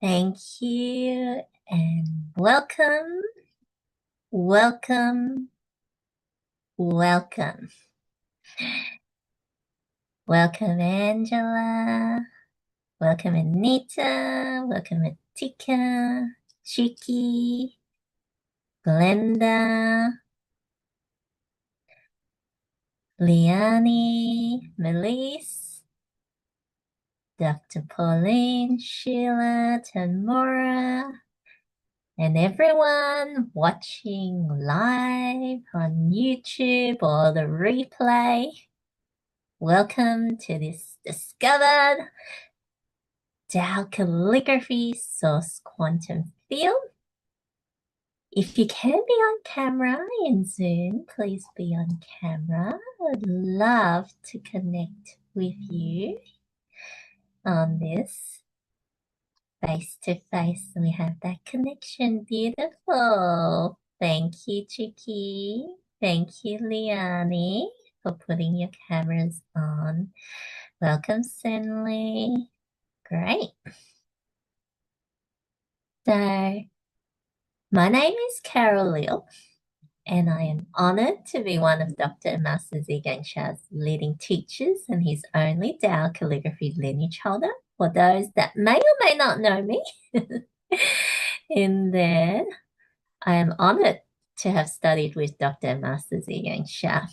Thank you and welcome, welcome, welcome. Welcome, Angela. Welcome, Anita. Welcome, Atika, Chiki, Glenda, Liani, Melise, Dr. Pauline, Sheila, Tamora, and everyone watching live on YouTube or the replay. Welcome to this discovered Tao Calligraphy Source Quantum Field. If you can be on camera in Zoom, please be on camera. I would love to connect with you on this face-to-face. We have that connection. Beautiful. Thank you, Chiki. Thank you, Liani, for putting your cameras on. Welcome, Senley. Great. So, my name is Carol Liu, and I am honored to be one of Dr. and Master Zhigang Sha's leading teachers and his only Tao calligraphy lineage holder. For those that may or may not know me, in there, I am honored to have studied with Dr. and Master Zhigang Sha,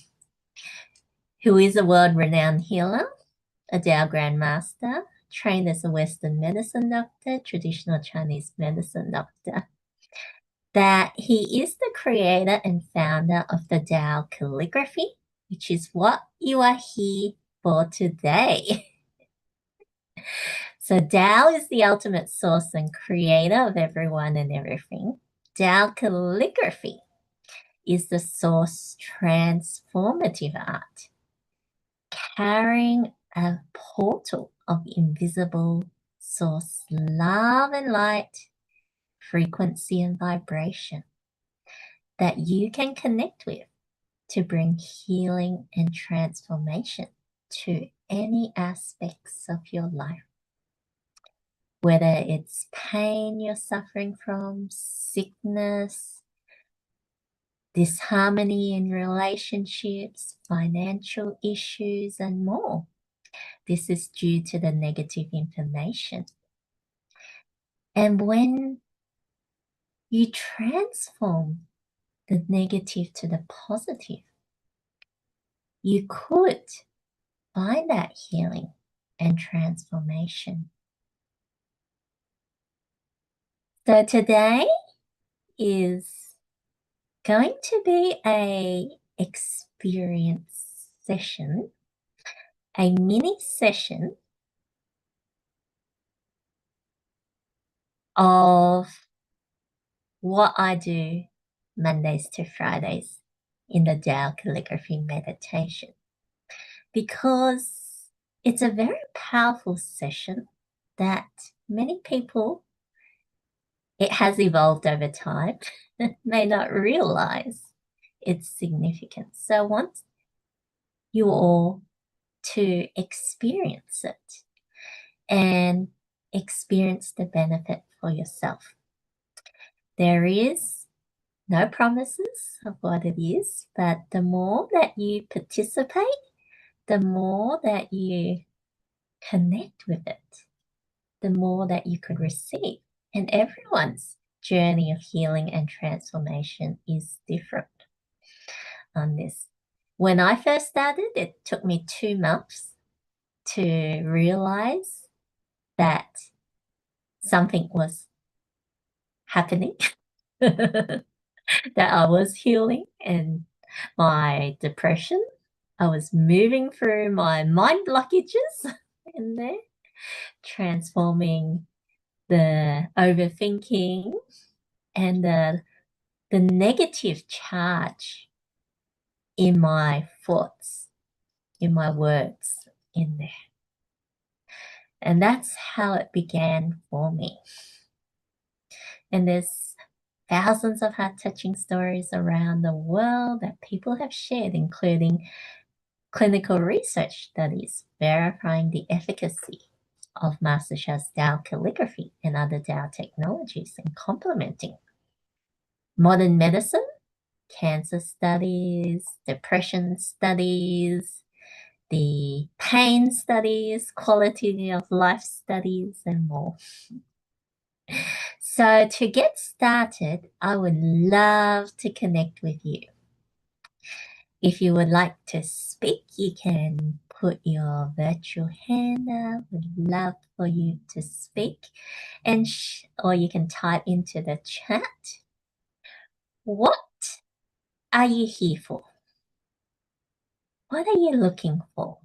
who is a world-renowned healer, a Tao Grandmaster, trained as a Western medicine doctor, traditional Chinese medicine doctor. That he is the creator and founder of the Tao Calligraphy, which is what you are here for today. So Tao is the ultimate source and creator of everyone and everything. Tao Calligraphy is the source transformative art, carrying a portal of invisible source love and light, frequency and vibration that you can connect with to bring healing and transformation to any aspects of your life. Whether it's pain you're suffering from, sickness, disharmony in relationships, financial issues, and more. This is due to the negative information. And when you transform the negative to the positive, you could find that healing and transformation. So today is going to be a experience session, a mini session of what I do Mondays to Fridays in the Tao Calligraphy meditation, because it's a very powerful session that many people, it has evolved over time, may not realize its significance. So I want you all to experience it and experience the benefit for yourself. There is no promises of what it is, but the more that you participate, the more that you connect with it, the more that you could receive. And everyone's journey of healing and transformation is different on this. When I first started, it took me 2 months to realize that something was happening, that I was healing and my depression. I was moving through my mind blockages in there, transforming the overthinking and the negative charge in my thoughts, in my words in there. And that's how it began for me. And there's thousands of heart-touching stories around the world that people have shared, including clinical research studies verifying the efficacy of Master Sha's Tao calligraphy and other Tao technologies and complementing modern medicine, cancer studies, depression studies, the pain studies, quality of life studies, and more. So to get started, I would love to connect with you. If you would like to speak, you can put your virtual hand up. Would love for you to speak, and or you can type into the chat. What are you here for? What are you looking for?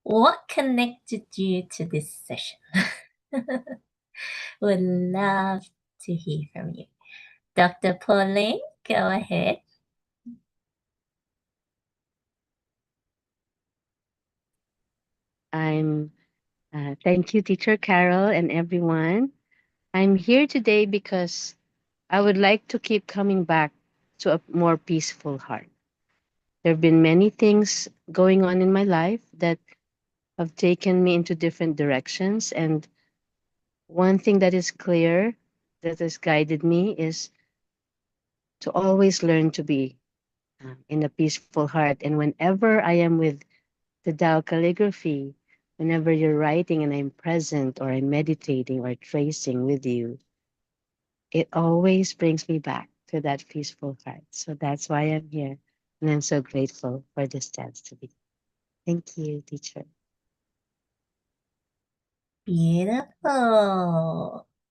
What connected you to this session? Would love to hear from you. Dr. Pauline, go ahead. Thank you, Teacher Carol, and everyone. I'm here today because I would like to keep coming back to a more peaceful heart. There have been many things going on in my life that have taken me into different directions. And one thing that is clear that has guided me is to always learn to be in a peaceful heart. And whenever I am with the Tao calligraphy, whenever you're writing and I'm present or I'm meditating or tracing with you, it always brings me back to that peaceful heart. So that's why I'm here. And I'm so grateful for this chance to be. Thank you, teacher. Beautiful.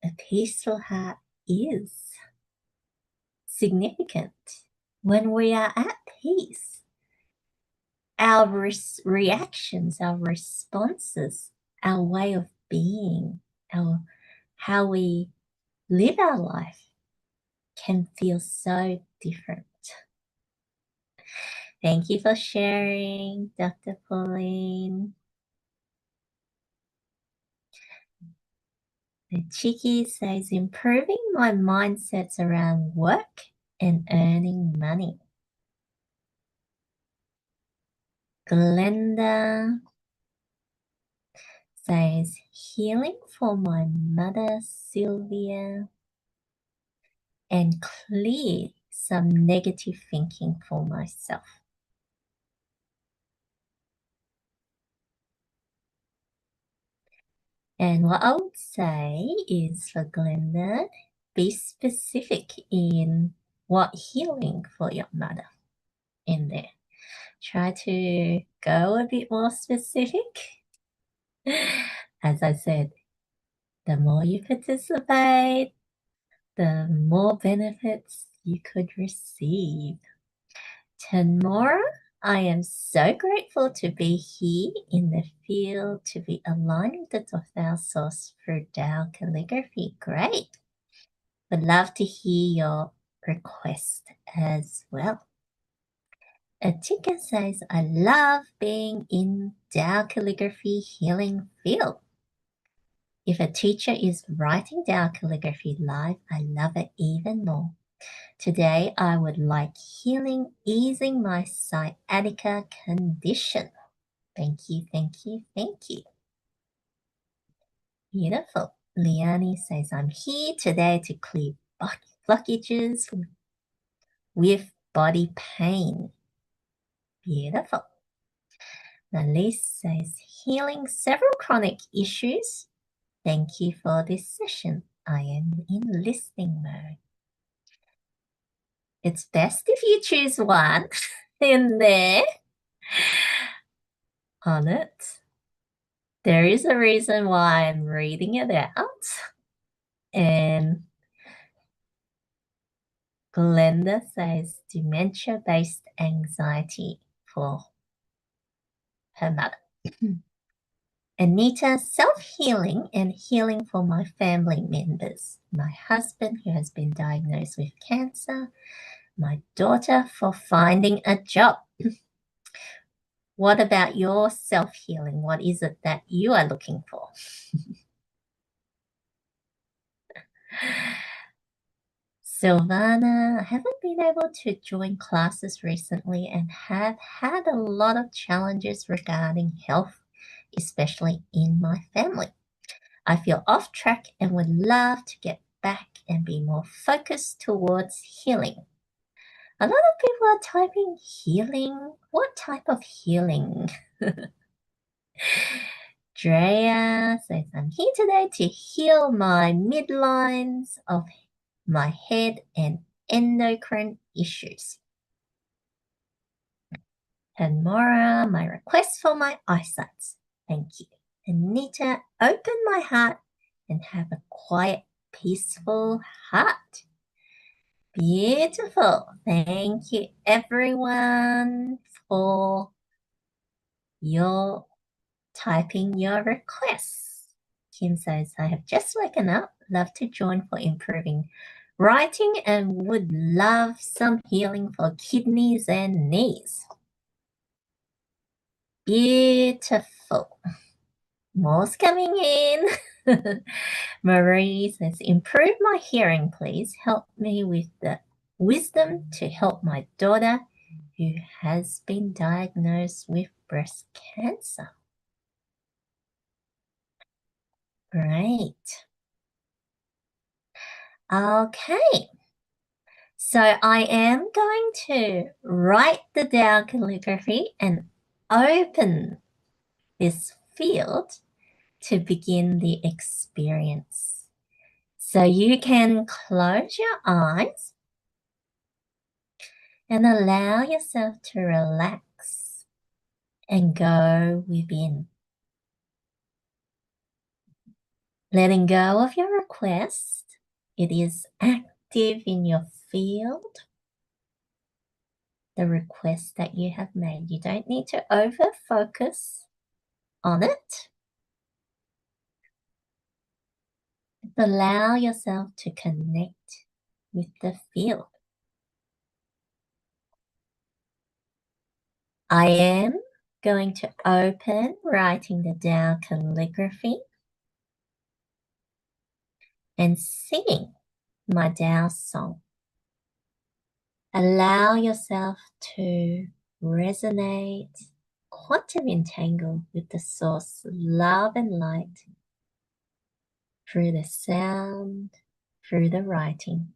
A peaceful heart is significant. When we are at peace, our reactions, our responses, our way of being, how we live our life can feel so different. Thank you for sharing, Dr. Pauline. The Cheeky says, improving my mindsets around work and earning money. Glenda says, healing for my mother, Sylvia, and clear some negative thinking for myself. And what I would say is for Glenda, be specific in what healing for your mother in there. Try to go a bit more specific. As I said, the more you participate, the more benefits you could receive. Tamora, I am so grateful to be here in the field, to be aligned with the Tao source for Tao calligraphy. Great. Would love to hear your request as well. Atika says, I love being in Tao calligraphy healing field. If a teacher is writing Tao calligraphy live, I love it even more. Today, I would like healing, easing my sciatica condition. Thank you, thank you, thank you. Beautiful. Liani says, I'm here today to clear blockages with body pain. Beautiful. Nalise says, healing several chronic issues. Thank you for this session. I am in listening mode. It's best if you choose one in there on it. There is a reason why I'm reading it out. And Glenda says dementia-based anxiety for her mother. Anita, self-healing and healing for my family members. My husband who has been diagnosed with cancer. My daughter for finding a job. What about your self-healing? What is it that you are looking for? Silvana, I haven't been able to join classes recently and have had a lot of challenges regarding health, especially in my family. I feel off track and would love to get back and be more focused towards healing. A lot of people are typing healing. What type of healing? Drea says, I'm here today to heal my midlines of my head and endocrine issues. And Mora, my request for my eyesight. Thank you. Anita, open my heart and have a quiet, peaceful heart. Beautiful. Thank you, everyone, for your typing your requests. Kim says, I have just woken up. Love to join for improving writing and would love some healing for kidneys and knees. Beautiful. More's coming in. Marie says, improve my hearing, please. Help me with the wisdom to help my daughter who has been diagnosed with breast cancer. Great. Okay. So I am going to write the Tao calligraphy and open this field to begin the experience. So you can close your eyes and allow yourself to relax and go within. Letting go of your request, it is active in your field. The request that you have made. You don't need to over focus on it. Allow yourself to connect with the field. I am going to open writing the Tao calligraphy and singing my Tao song. Allow yourself to resonate, quantum entangle with the source of love and light through the sound, through the writing.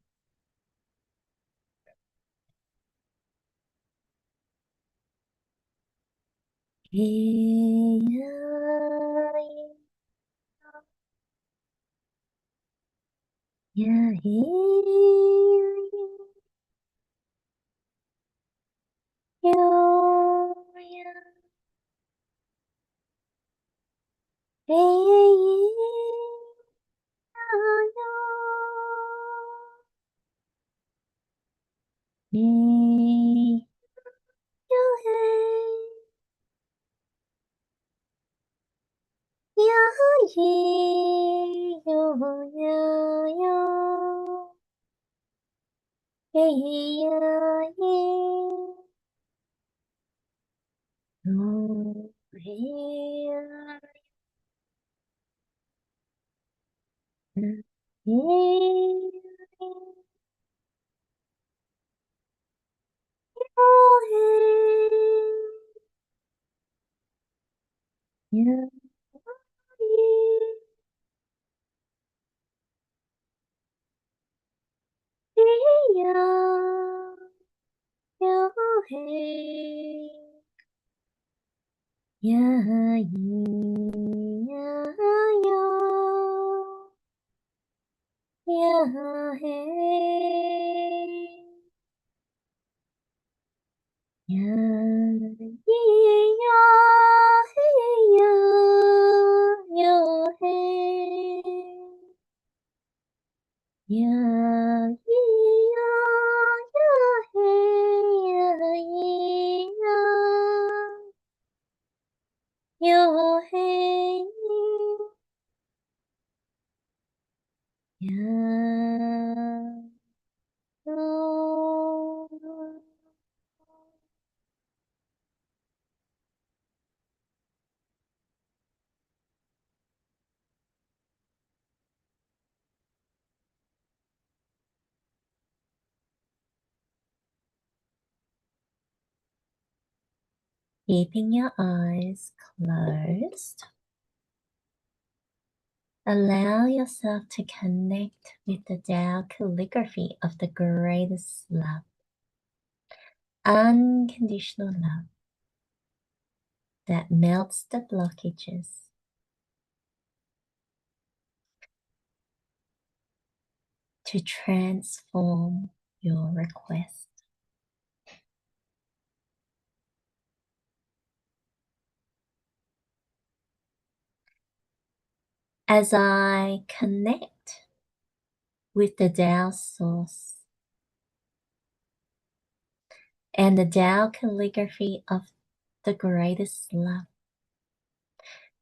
Keeping your eyes closed, allow yourself to connect with the Tao calligraphy of the greatest love, unconditional love that melts the blockages, to transform your request. As I connect with the Tao source and the Tao calligraphy of the greatest love,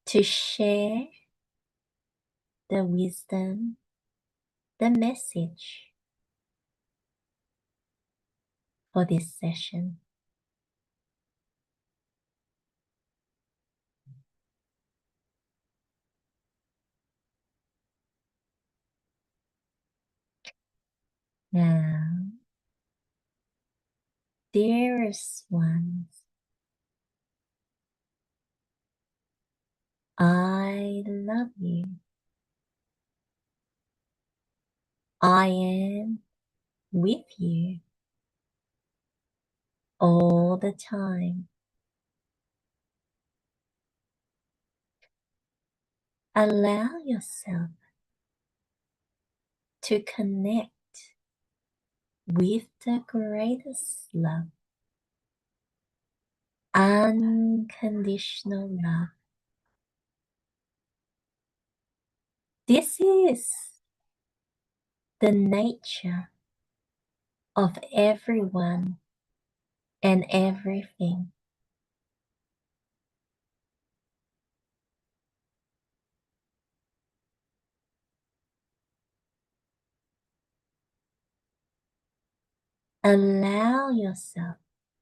to share the wisdom, the message for this session. Now, dearest ones, I love you. I am with you all the time. Allow yourself to connect with the greatest love, unconditional love. This is the nature of everyone and everything. Allow yourself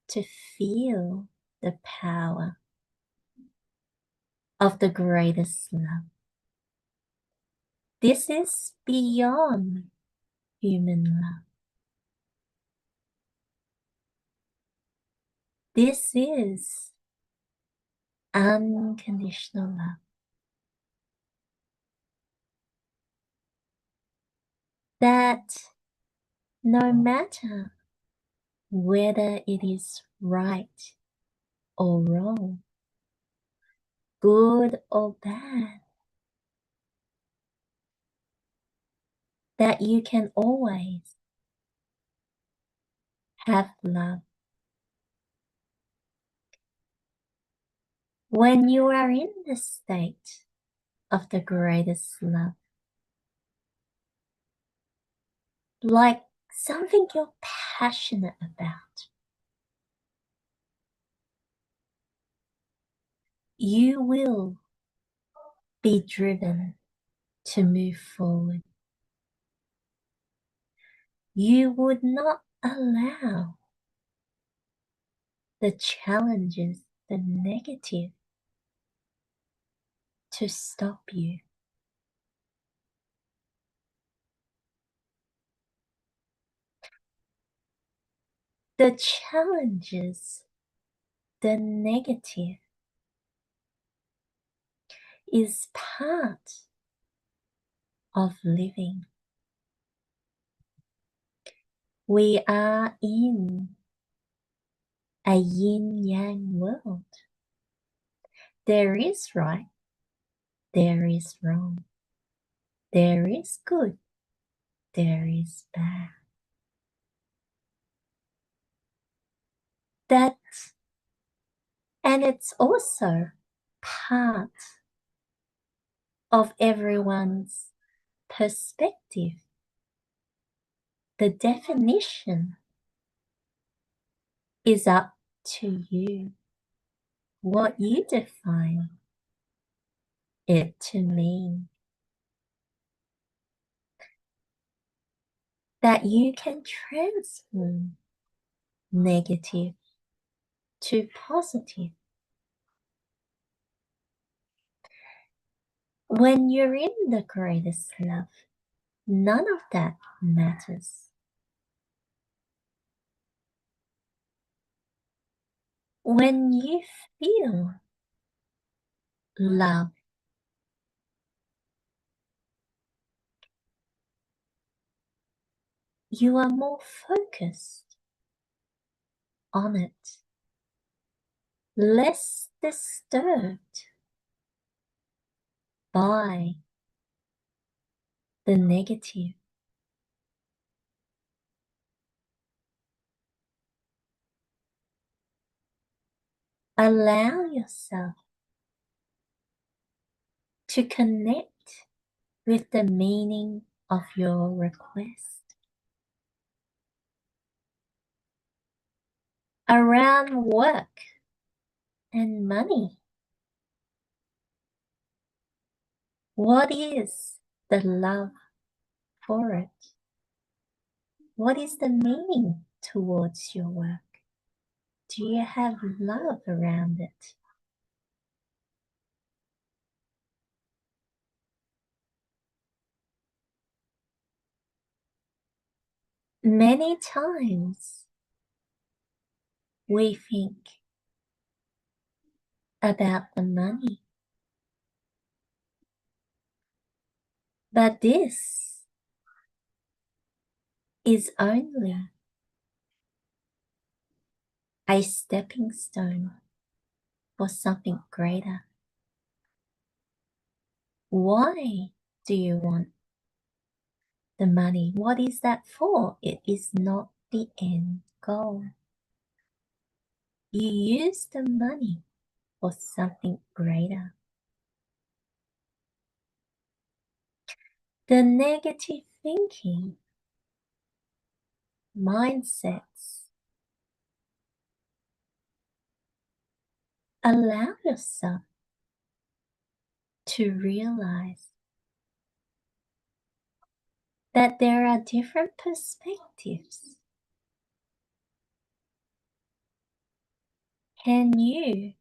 to feel the power of the greatest love. This is beyond human love. This is unconditional love that no matter whether it is right or wrong, good or bad, that you can always have love. When you are in the state of the greatest love, like something you're passionate about, you will be driven to move forward. You would not allow the challenges, the negative, to stop you. The challenges, the negative, is part of living. We are in a yin-yang world. There is right, there is wrong. There is good, there is bad. That, and it's also part of everyone's perspective. The definition is up to you. What you define it to mean. That you can transform negative to positive. When you're in the greatest love, none of that matters. When you feel love, you are more focused on it, less disturbed by the negative. Allow yourself to connect with the meaning of your request. Around work and money, what is the love for it? What is the meaning towards your work? Do you have love around it? Many times we think about the money, but this is only a stepping stone for something greater. Why do you want the money? What is that for? It is not the end goal. You use the money for something greater. The negative thinking, mindsets, allow yourself to realize that there are different perspectives. Can you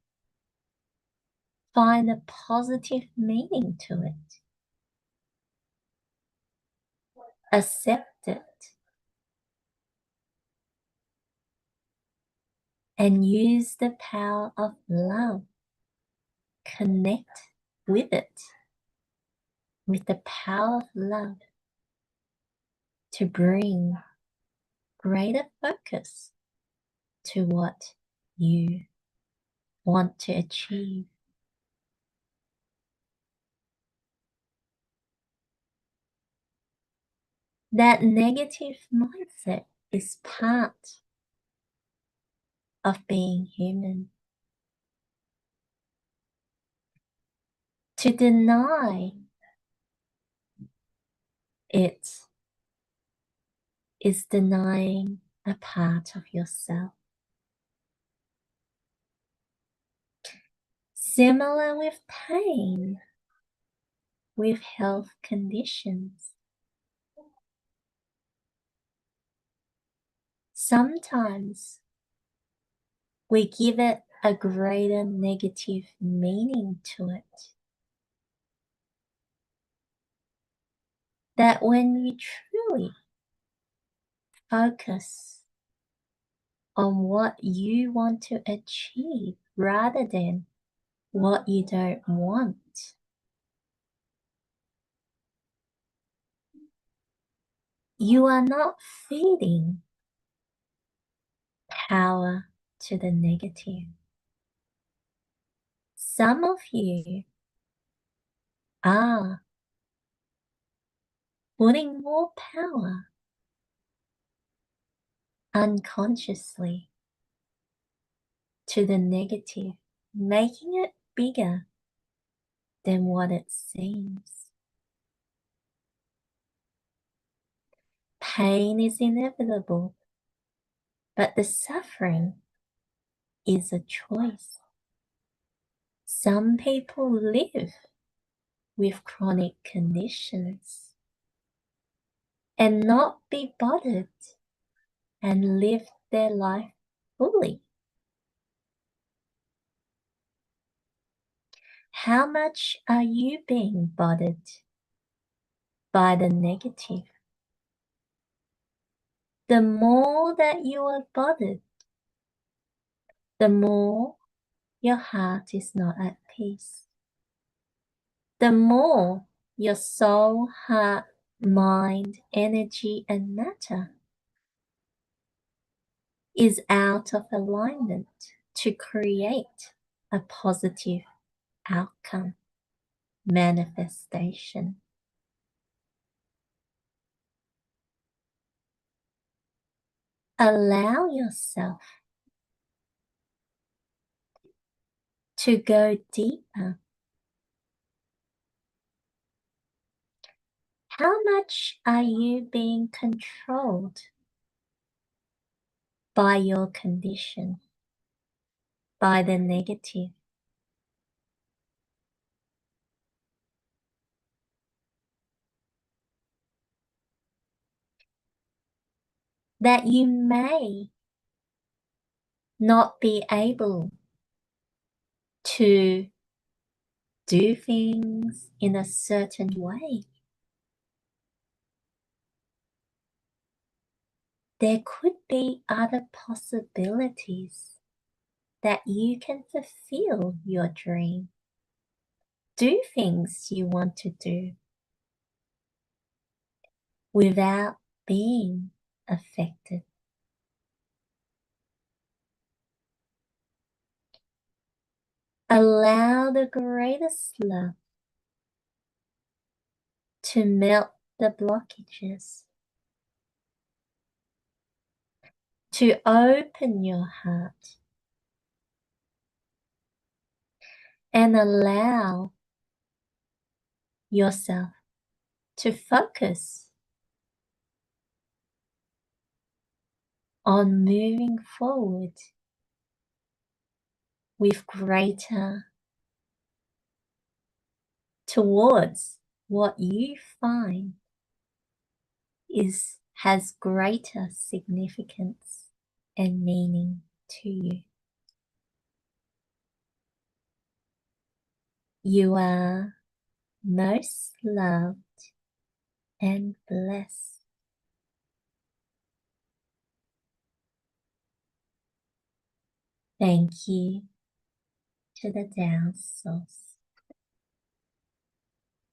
find a positive meaning to it? Accept it and use the power of love. Connect with it, with the power of love to bring greater focus to what you want to achieve. That negative mindset is part of being human. To deny it is denying a part of yourself. Similar with pain, with health conditions. Sometimes we give it a greater negative meaning to it. That when we truly focus on what you want to achieve rather than what you don't want, you are not feeding power to the negative. Some of you are putting more power unconsciously to the negative, making it bigger than what it seems. Pain is inevitable, but the suffering is a choice. Some people live with chronic conditions and not be bothered and live their life fully. How much are you being bothered by the negative? The more that you are bothered the more your heart is not at peace. The more your soul, heart, mind, energy, and matter is out of alignment to create a positive outcome, manifestation. Allow yourself to go deeper. How much are you being controlled by your condition, by the negative? That you may not be able to do things in a certain way. There could be other possibilities that you can fulfill your dream. Do things you want to do without being affected. Allow the greatest love to melt the blockages, to open your heart, and allow yourself to focus on moving forward with greater towards what you find has greater significance and meaning to you. You are most loved and blessed. Thank you to the Tao Source.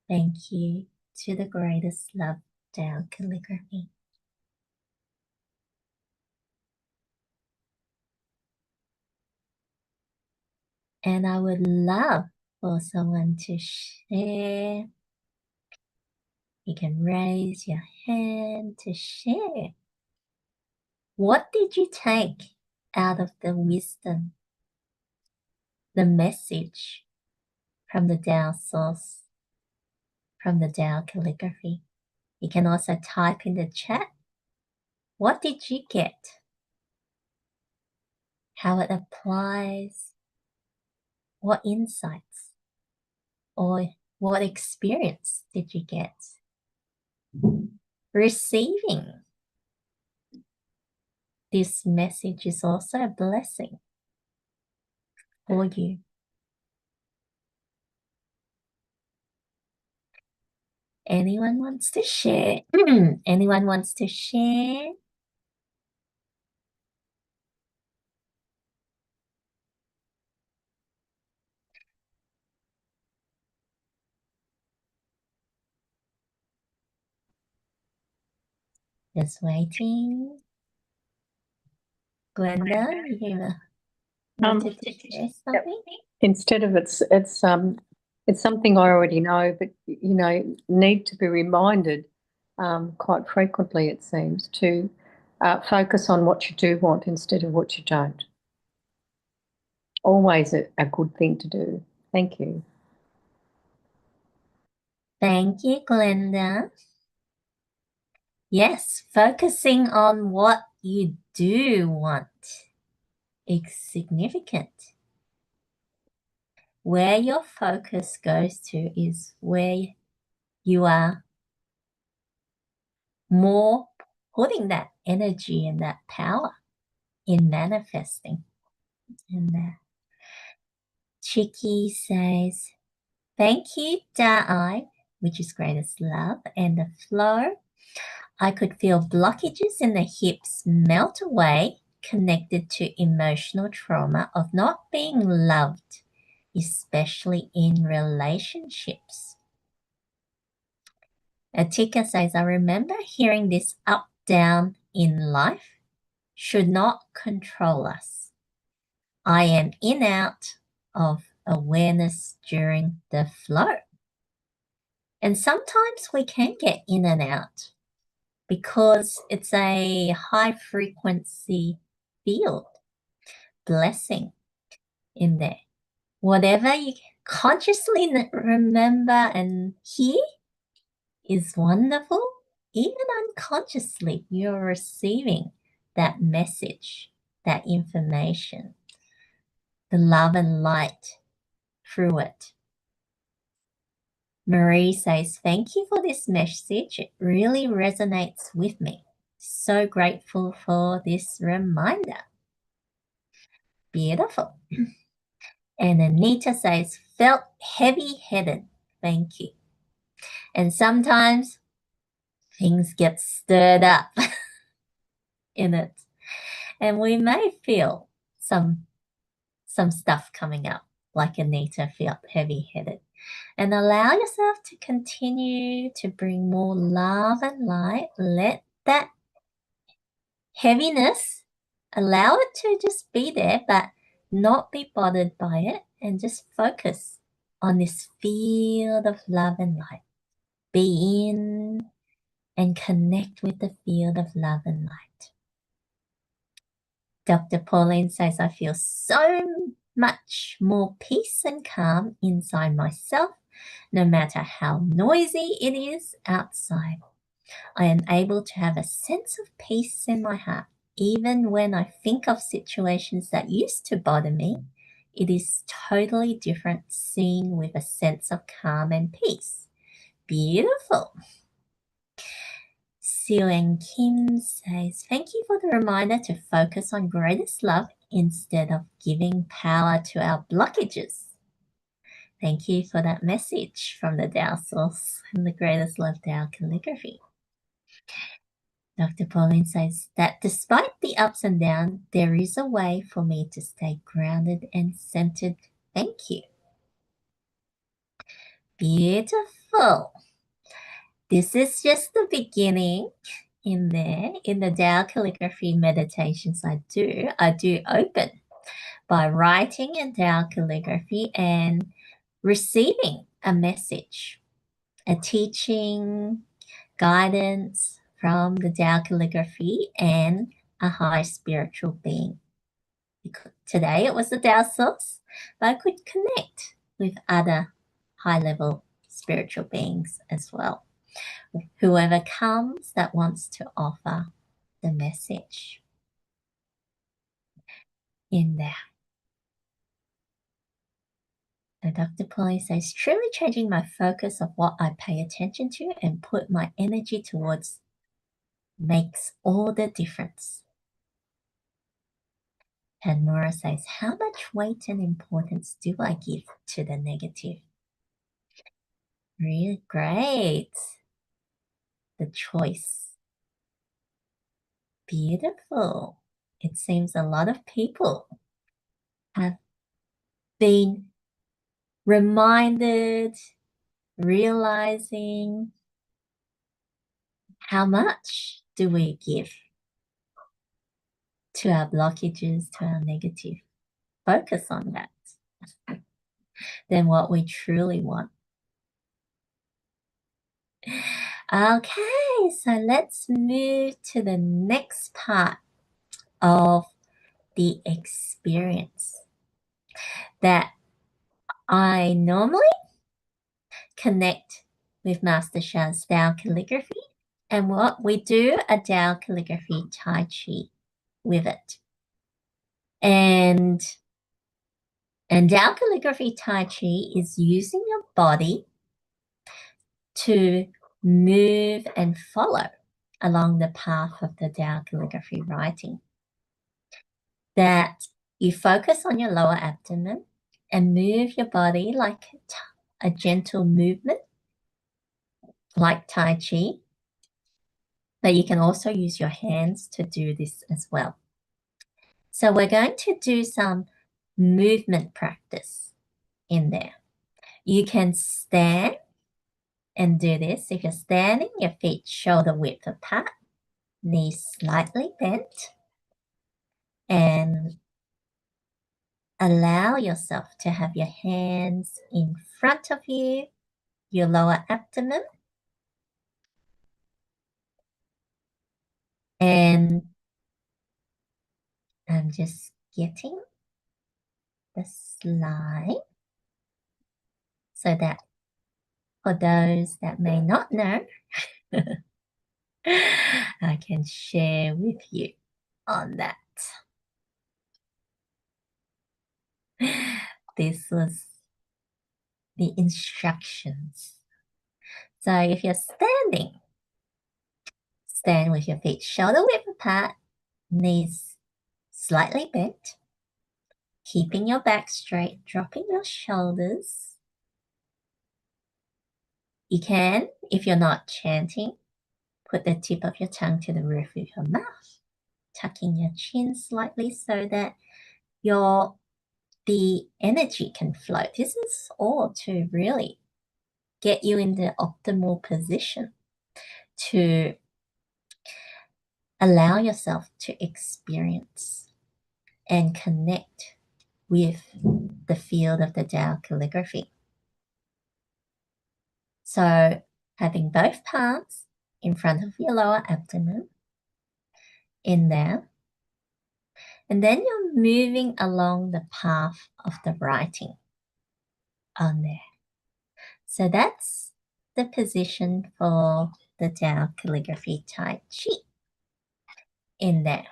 Thank you to the greatest love, Tao Calligraphy. And I would love for someone to share. You can raise your hand to share. What did you take out of the wisdom, the message from the Tao Source, from the Tao Calligraphy? You can also type in the chat. What did you get? How it applies? What insights or what experience did you get? Receiving this message is also a blessing for you. Anyone wants to share? Anyone wants to share? Just waiting. Glenda, you wanted to share something? Instead of it's something I already know, but need to be reminded quite frequently. It seems to focus on what you do want instead of what you don't. Always a good thing to do. Thank you. Thank you, Glenda. Yes, focusing on what you do want is significant. Where your focus goes to is where you are more putting that energy and that power in manifesting. And Chicky says, thank you, Da'ai, which is greatest love, and the flow. I could feel blockages in the hips melt away connected to emotional trauma of not being loved, especially in relationships. Atika says, I remember hearing this up, down in life should not control us. I am in out of awareness during the flow. And sometimes we can get in and out because it's a high frequency field. Blessing in there. Whatever you consciously remember and hear is wonderful. Even unconsciously, you're receiving that message, that information, the love and light through it. Marie says, thank you for this message. It really resonates with me. So grateful for this reminder. Beautiful. And Anita says, felt heavy-headed. Thank you. And sometimes things get stirred up in it. And we may feel some stuff coming up, like Anita felt heavy-headed. And allow yourself to continue to bring more love and light. Let that heaviness, allow it to just be there, but not be bothered by it, and just focus on this field of love and light. Be in and connect with the field of love and light. Dr. Pauline says, I feel so much more peace and calm inside myself, no matter how noisy it is outside. I am able to have a sense of peace in my heart. Even when I think of situations that used to bother me, it is totally different seen with a sense of calm and peace. Beautiful. Siu Kim says, thank you for the reminder to focus on greatest love instead of giving power to our blockages. Thank you for that message from the Tao Source and the Greatest Love Tao Calligraphy. Dr. Pauline says that despite the ups and downs, there is a way for me to stay grounded and centered. Thank you. Beautiful. This is just the beginning in there. In the Tao Calligraphy meditations I do open by writing in Tao Calligraphy and receiving a message, a teaching, guidance from the Tao Calligraphy and a high spiritual being. Today it was the Tao Source, but I could connect with other high-level spiritual beings as well. Whoever comes that wants to offer the message in there. So Dr. Pauline says, truly changing my focus of what I pay attention to and put my energy towards makes all the difference. And Nora says, how much weight and importance do I give to the negative? Really great. The choice. Beautiful. It seems a lot of people have been reminded, realizing how much do we give to our blockages, to our negative. Focus on that. Then what we truly want. Okay, so let's move to the next part of the experience that I normally connect with Master Sha's Tao Calligraphy, and what we do a Tao Calligraphy Tai Chi with it. And Tao Calligraphy Tai Chi is using your body to move and follow along the path of the Tao Calligraphy writing. That you focus on your lower abdomen and move your body like a gentle movement, like Tai Chi. But you can also use your hands to do this as well. So we're going to do some movement practice in there. You can stand and do this. If you're standing, your feet shoulder width apart, knees slightly bent, and allow yourself to have your hands in front of you, your lower abdomen, and I'm just getting the slide so that for those that may not know, I can share with you on that. This was the instructions. So if you're standing, stand with your feet shoulder width apart, knees slightly bent, keeping your back straight, dropping your shoulders. You can, if you're not chanting, put the tip of your tongue to the roof of your mouth, tucking your chin slightly so that the energy can flow. This is all to really get you in the optimal position to allow yourself to experience and connect with the field of the Tao calligraphy. So having both palms in front of your lower abdomen in there, and then you're moving along the path of the writing on there. So that's the position for the Tao calligraphy Tai Chi in there.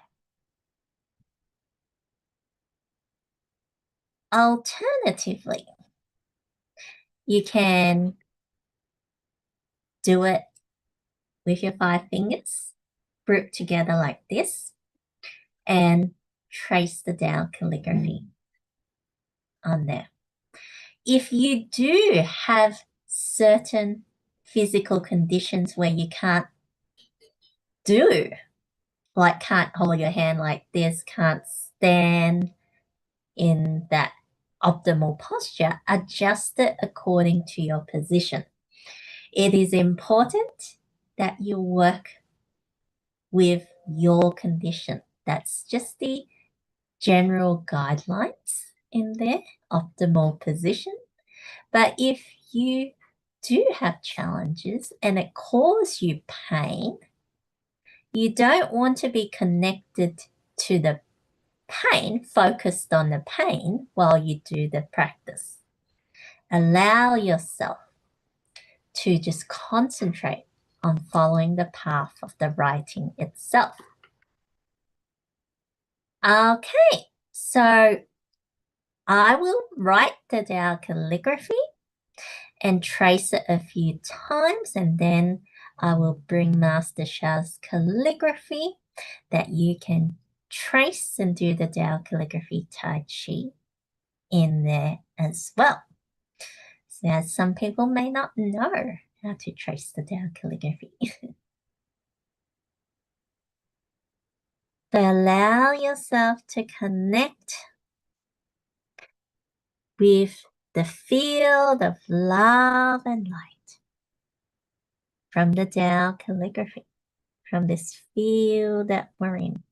Alternatively, you can do it with your 5 fingers grouped together like this and trace the Tao calligraphy on there. If you do have certain physical conditions where you can't do, like can't hold your hand like this, can't stand in that optimal posture, adjust it according to your position. It is important that you work with your condition. That's just the general guidelines in there, optimal position. But if you do have challenges and it causes you pain, you don't want to be connected to the pain, focused on the pain while you do the practice. Allow yourself to just concentrate on following the path of the writing itself. Okay, so I will write the Tao calligraphy and trace it a few times, and then I will bring Master Sha's calligraphy that you can trace and do the Tao calligraphy Tai Chi in there as well. So as some people may not know how to trace the Tao calligraphy. So allow yourself to connect with the field of love and light from the Tao calligraphy, from this field that we're in.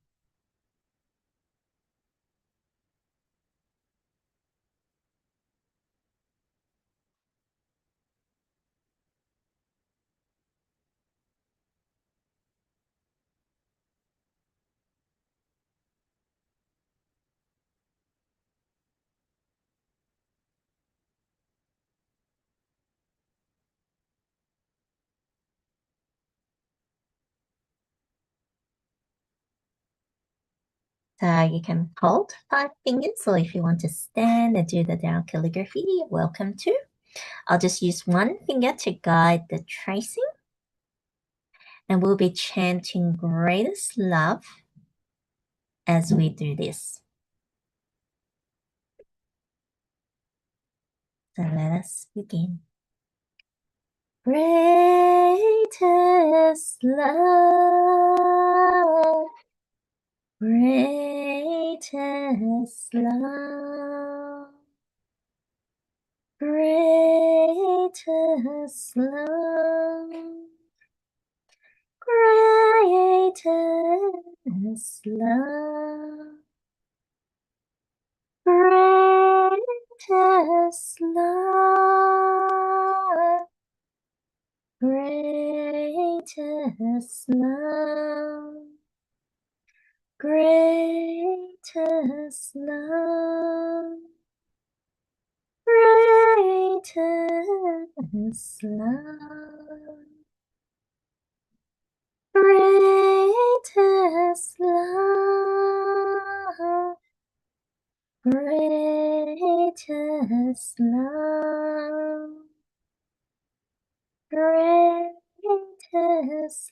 So you can hold 5 fingers, or if you want to stand and do the Tao calligraphy, you're welcome to. I'll just use 1 finger to guide the tracing. And we'll be chanting greatest love as we do this. So let us begin. Greatest love, greatest love, greatest love, greatest love, greatest love, greatest love, greatest love, greatest love, greatest love, greatest love, greatest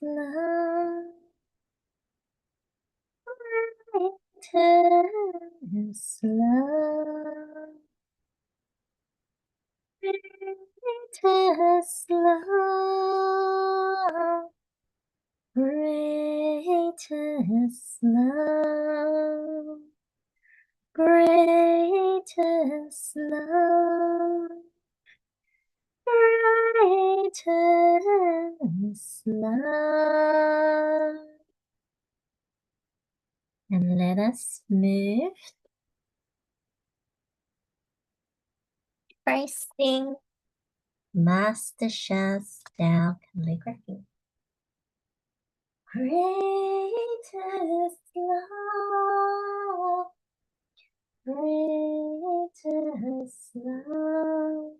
love, greatest love, greatest love, greatest love, greatest love, greatest love. And let us move, tracing Master Shah's Tao Calligraphy. Greatest love, greatest love,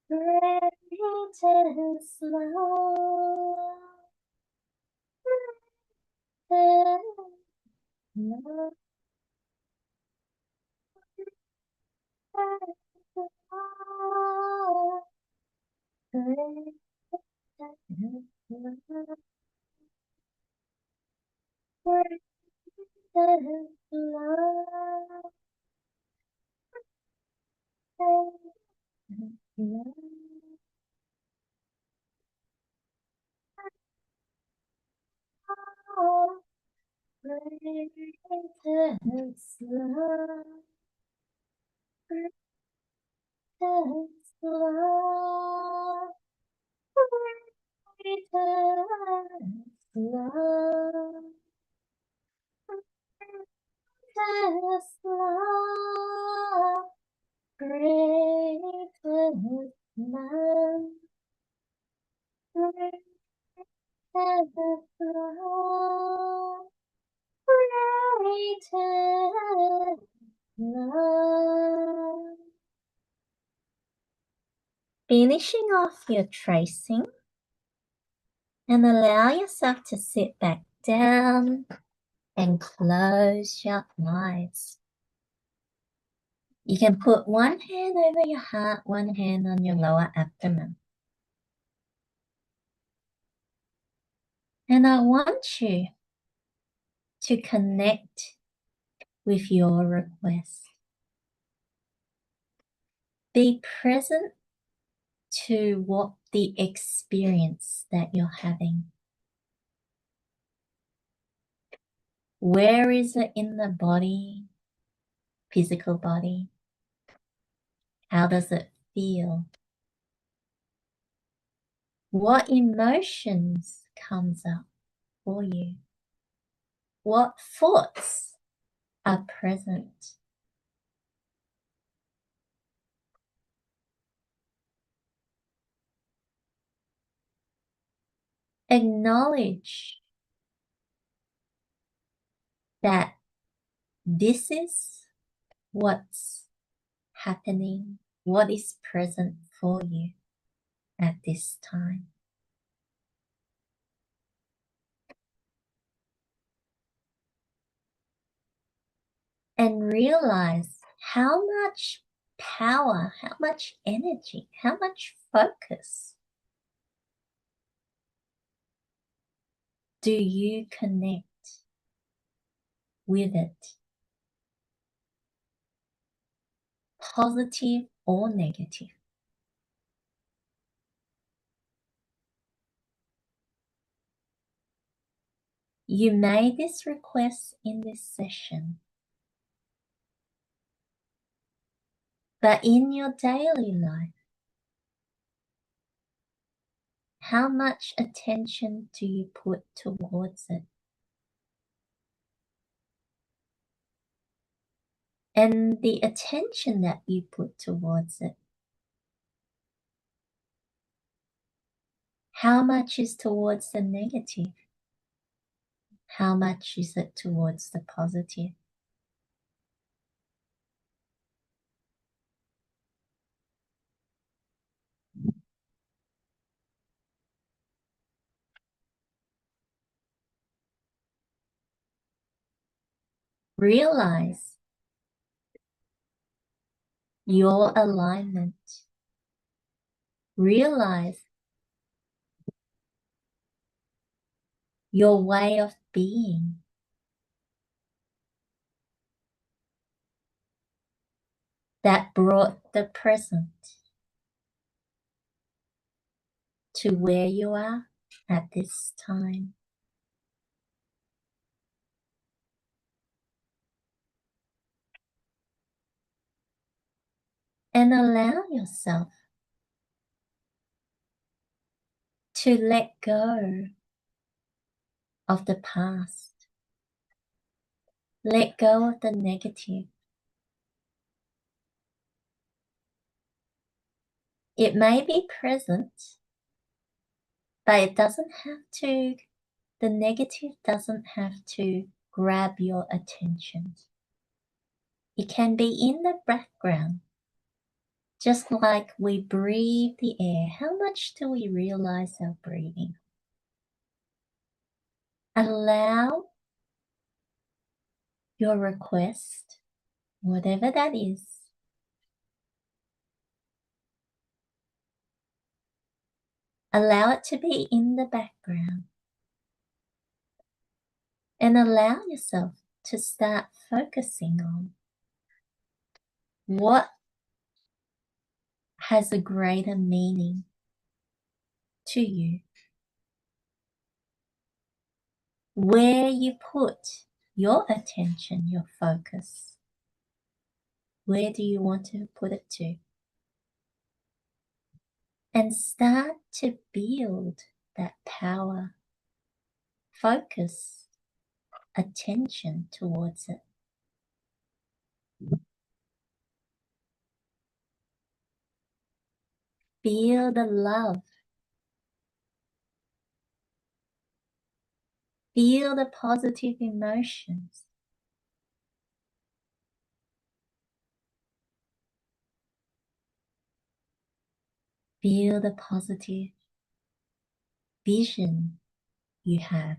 greatest love, greatest love, greatest love, greatest love, greatest love, greatest love. Greatest love, greatest love, greatest love, greatest love, greatest love, greatest love, greatest love. Finishing off your tracing, and allow yourself to sit back down and close your eyes. You can put one hand over your heart, one hand on your lower abdomen. And I want you to connect with your request. Be present to what the experience that you're having. Where is it in the body, physical body? How does it feel? What emotions comes up for you? What thoughts are present? Acknowledge that this is what's happening, what is present for you at this time. And realize how much power, how much energy, how much focus do you connect with it, positive or negative. You made this request in this session, but in your daily life, how much attention do you put towards it? And the attention that you put towards it, how much is towards the negative? How much is it towards the positive? Realize your alignment. Realize your way of being. That brought the present to where you are at this time. And allow yourself to let go of the past. Let go of the negative. It may be present, but it doesn't have to, the negative doesn't have to grab your attention. It can be in the background. Just like we breathe the air, how much do we realize our breathing? Allow your request, whatever that is, allow it to be in the background, and allow yourself to start focusing on what has a greater meaning to you. Where you put your attention, your focus, where do you want to put it to? And start to build that power, focus, attention towards it. Feel the love. Feel the positive emotions. Feel the positive vision you have.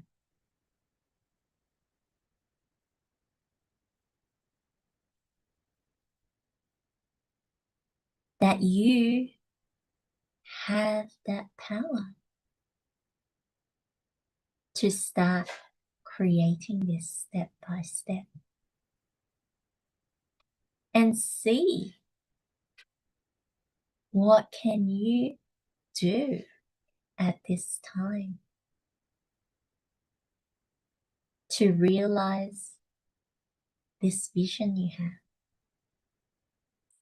That you have that power to start creating this step by step. And see, what can you do at this time to realize this vision you have,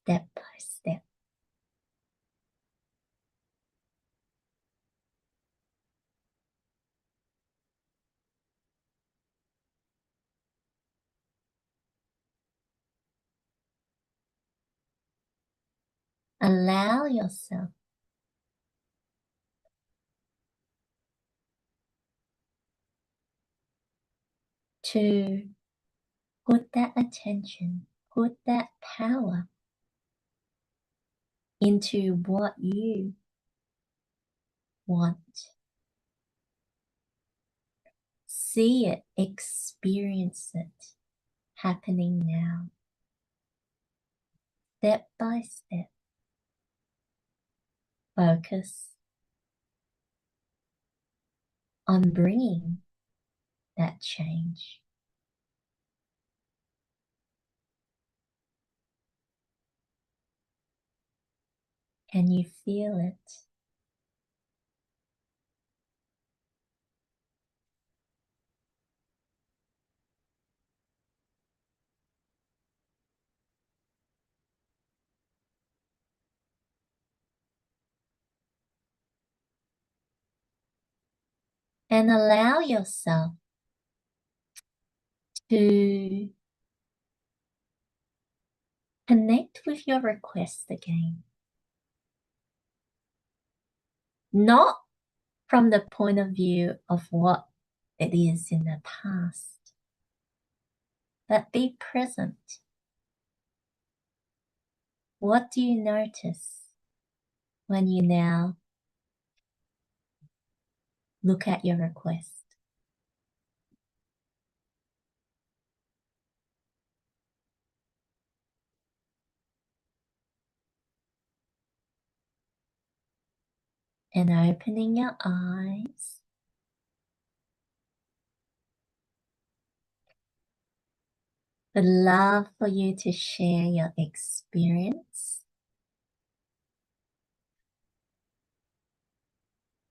step by step. Allow yourself to put that attention, put that power into what you want. See it, experience it happening now. Step by step. Focus on bringing that change. Can you feel it? and allow yourself to connect with your request again. Not from the point of view of what it is in the past, but be present. What do you notice when you now look at your request? And opening your eyes, would love for you to share your experience.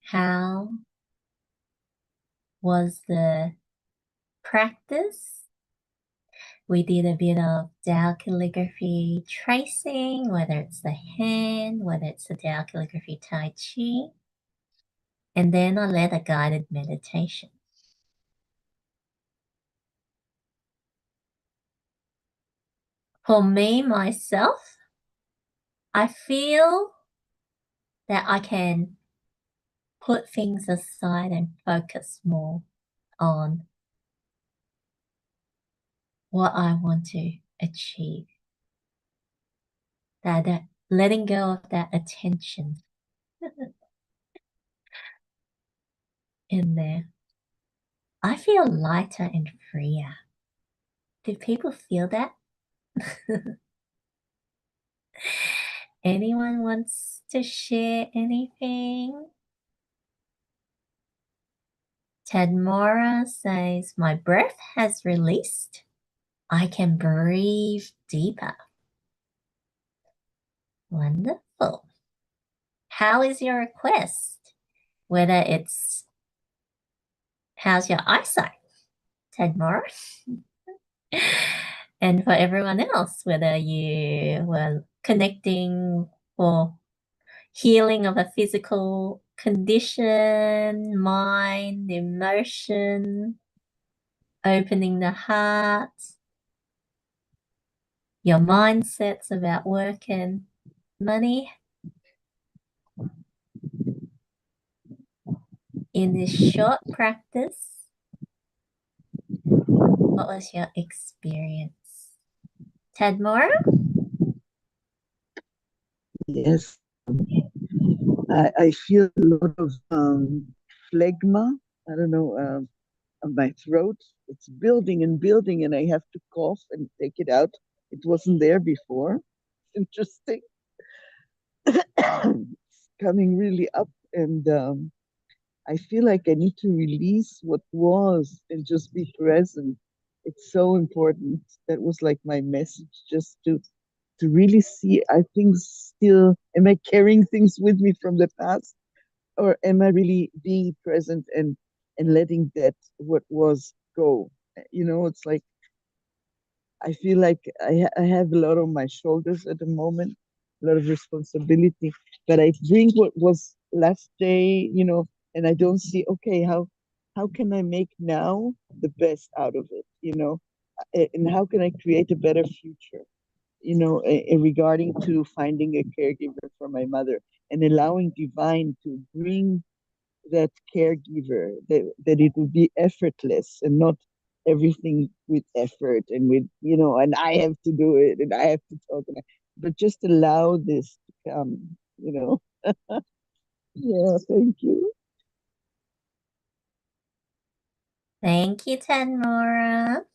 How was the practice? We did a bit of Tao calligraphy tracing, whether it's the hand, whether it's the Tao calligraphy Tai Chi, and then I led a guided meditation. For me, myself, I feel that I can put things aside and focus more on what I want to achieve. That letting go of that attention in there. I feel lighter and freer. Do people feel that? Anyone wants to share anything? Tadmora says, my breath has released. I can breathe deeper. Wonderful. How is your request? Whether it's, how's your eyesight, Tadmora? And for everyone else, whether you were connecting for healing of a physical condition, mind, emotion, opening the heart, your mindsets about work and money. In this short practice, what was your experience? Tadmora? Yes, I feel a lot of phlegma. I don't know, on my throat. It's building and building, and I have to cough and take it out. It wasn't there before. Interesting. It's coming really up, and I feel like I need to release what was and just be present. It's so important. That was like my message, just to really see, are things still, am I carrying things with me from the past, or am I really being present and letting that what was go? It's like I feel like I have a lot on my shoulders at the moment, a lot of responsibility, but I bring what was last day, and I don't see, okay, how can I make now the best out of it, and how can I create a better future, regarding to finding a caregiver for my mother and allowing divine to bring that caregiver, that it will be effortless and not everything with effort and with, and I have to do it and I have to talk, but just allow this to come. Yeah, thank you. Thank you, Tadmora.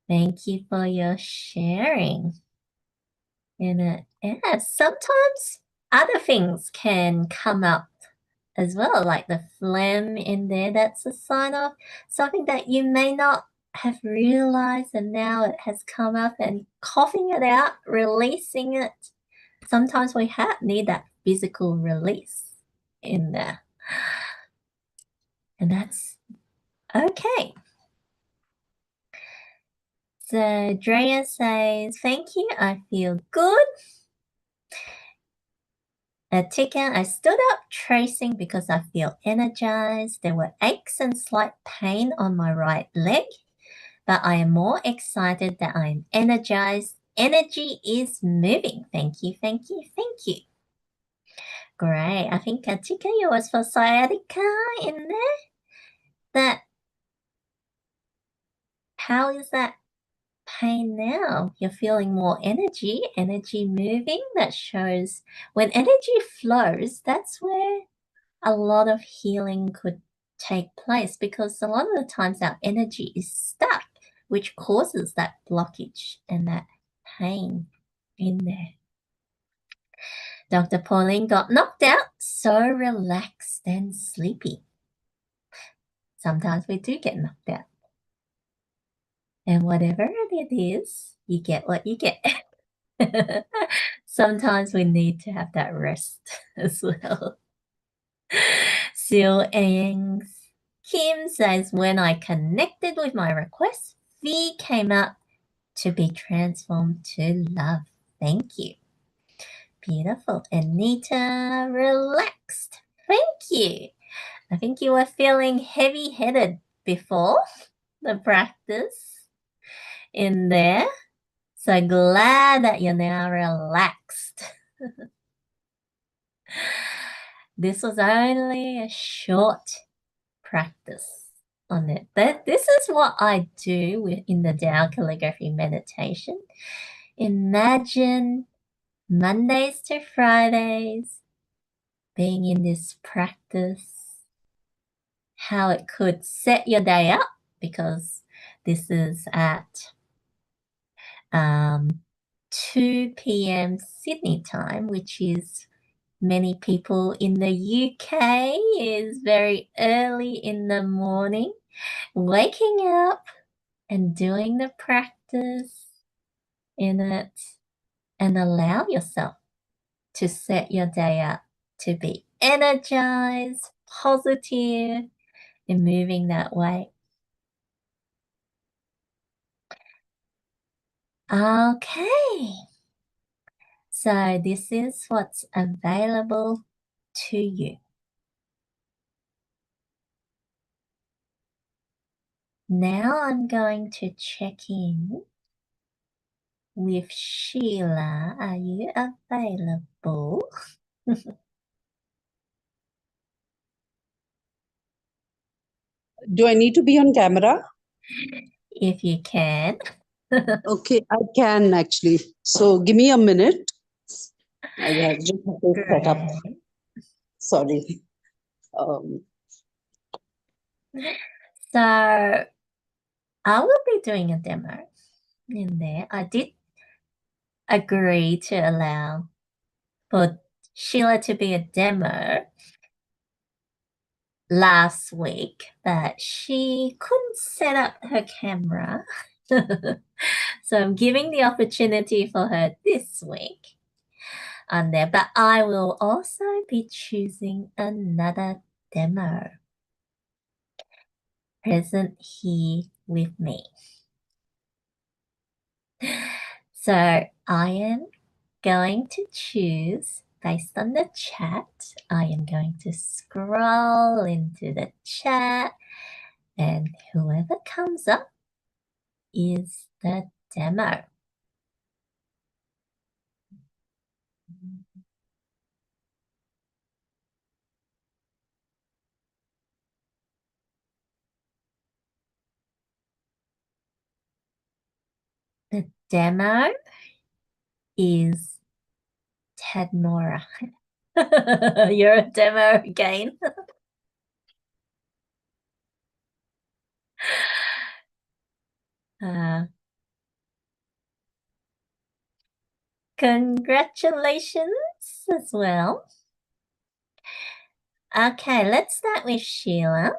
Thank you for your sharing. And yeah, sometimes other things can come up as well, like the phlegm in there. That's a sign of something that you may not have realized, and now it has come up, and coughing it out, releasing it. Sometimes we need that physical release in there. And that's okay. So Drea says, thank you, I feel good. Tika, I stood up tracing because I feel energized. There were aches and slight pain on my right leg, but I am more excited that I am energized. Energy is moving. Thank you, thank you, thank you. Great. I think Tika, yours for sciatica in there. How is that pain now? You're feeling more energy moving. That shows when energy flows, that's where a lot of healing could take place, because a lot of the times our energy is stuck, which causes that blockage and that pain in there. Dr. Pauline got knocked out, so relaxed and sleepy. Sometimes we do get knocked out. And whatever it is, you get what you get. Sometimes we need to have that rest as well. Seal Ings. Kim says, when I connected with my request, V came up to be transformed to love. Thank you. Beautiful. Anita, relaxed. Thank you. I think you were feeling heavy-headed before the practice in there. So glad that you're now relaxed. This was only a short practice on it. But this is what I do in the Tao Calligraphy meditation. Imagine Mondays to Fridays being in this practice, how it could set your day up, because this is at 2 p.m. Sydney time, which is many people in the UK is very early in the morning, waking up and doing the practice in it, and allow yourself to set your day up to be energized, positive, and moving that way. Okay. So this is what's available to you. Now I'm going to check in with Sheila. Are you available? Do I need to be on camera? If you can. Okay, I can actually. So give me a minute. I have just have to set up. Great. Sorry. So I will be doing a demo in there. I did agree to allow for Sheila to be a demo last week, but she couldn't set up her camera. So I'm giving the opportunity for her this week on there, but I will also be choosing another demo present here with me. So I am going to choose based on the chat. I am going to scroll into the chat, and whoever comes up is the demo. The demo is Tadmora. You're a demo again. Congratulations as well. Okay, let's start with Sheila.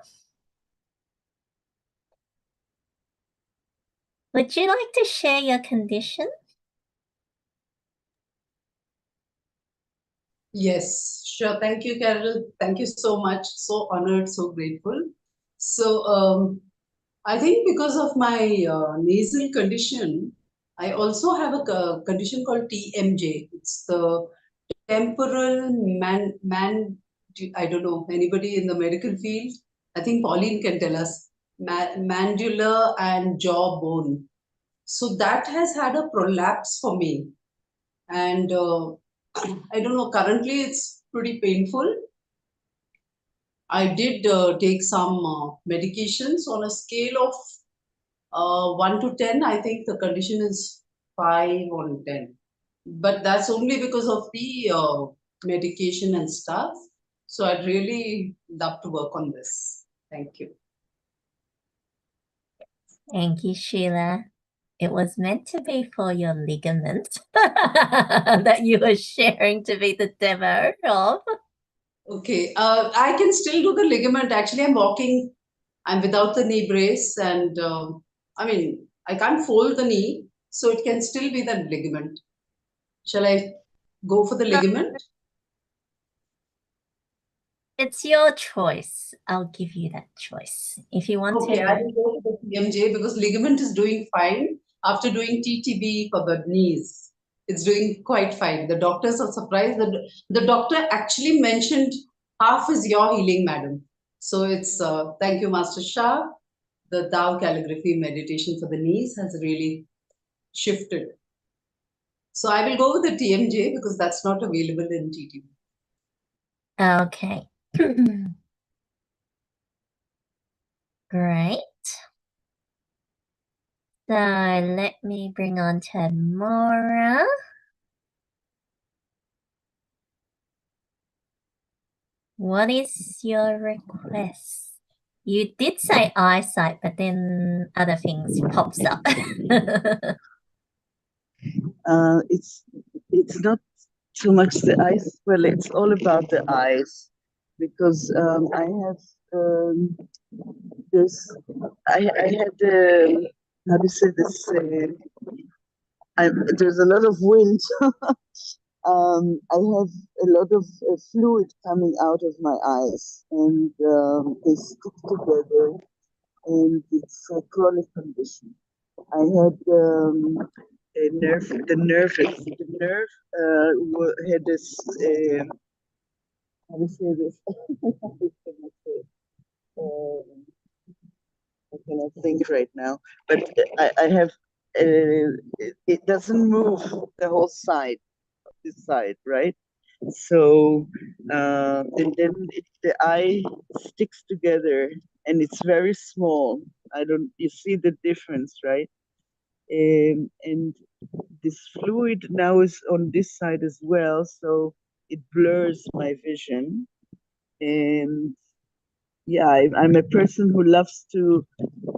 Would you like to share your condition? Yes, sure. Thank you, Carol. Thank you so much. So honored, so grateful. So I think because of my nasal condition, I also have a condition called TMJ. It's the temporal I don't know, anybody in the medical field? I think Pauline can tell us. Mandibular and jawbone. So that has had a prolapse for me. And I don't know, currently it's pretty painful. I did take some medications on a scale of 1 to 10. I think the condition is 5 on 10. But that's only because of the medication and stuff. So I'd really love to work on this. Thank you. Thank you, Sheila. It was meant to be for your ligament that you were sharing to be the demo of. Okay, I can still do the ligament. Actually, I'm walking, I'm without the knee brace, and I mean, I can't fold the knee, so it can still be the ligament. Shall I go for the ligament? It's your choice. I'll give you that choice. If you want Okay, to. I will go for the TMJ because ligament is doing fine after doing TTB for the knees. It's doing quite fine. The doctors are surprised that the doctor actually mentioned half is your healing, madam. So it's thank you, Master Shah. The Tao Calligraphy meditation for the knees has really shifted. So I will go with the TMJ because that's not available in TTB. Okay. Great. So let me bring on Tamara. What is your request? You did say eyesight, but then other things pops up. It's not so much the eyes. Well, it's all about the eyes because I have this. I had how do you say this? There's a lot of wind. I have a lot of fluid coming out of my eyes, and they stick together, and it's a chronic condition. I had a nerve, the nerve had this, how do you say this? I cannot think right now, but I have, it doesn't move the whole side, this side, right? So, and then the eye sticks together and it's very small. You see the difference, right? And this fluid now is on this side as well, so it blurs my vision. And yeah, I'm a person who loves to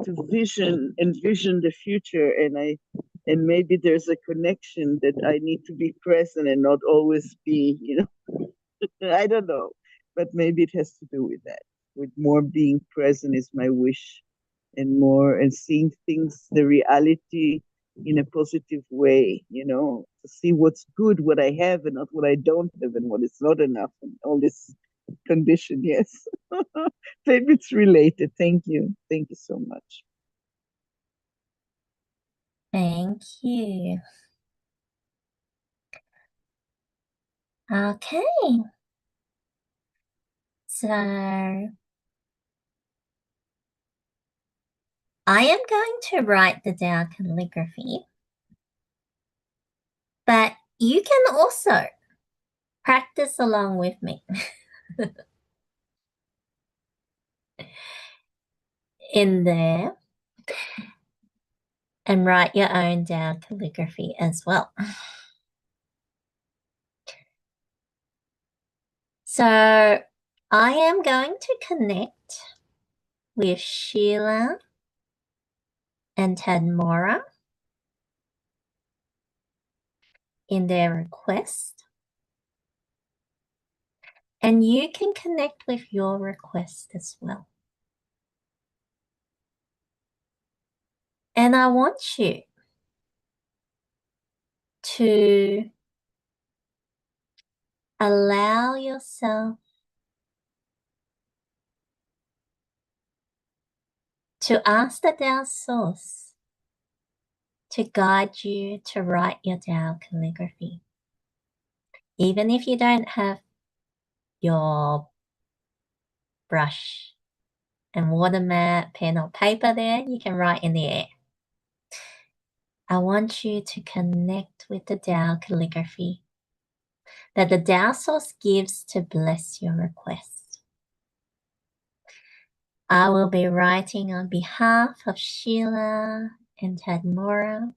envision the future, and maybe there's a connection that I need to be present and not always be, I don't know, but maybe it has to do with that. With more being present is my wish, and seeing things, the reality in a positive way, to see what's good, what I have, and not what I don't have, and what is not enough, and all this condition. Yes, maybe it's related. Thank you so much. Thank you. Okay. So I am going to write the Tao calligraphy, but you can also practice along with me in there and write your own Tao calligraphy as well. So I am going to connect with Sheila and Tadmora in their request. And you can connect with your request as well. And I want you to allow yourself to ask the Tao Source to guide you to write your Tao calligraphy. Even if you don't have your brush and water mat, pen or paper there, you can write in the air. I want you to connect with the Tao calligraphy that the Tao Source gives to bless your request. I will be writing on behalf of Sheila and Tadmora.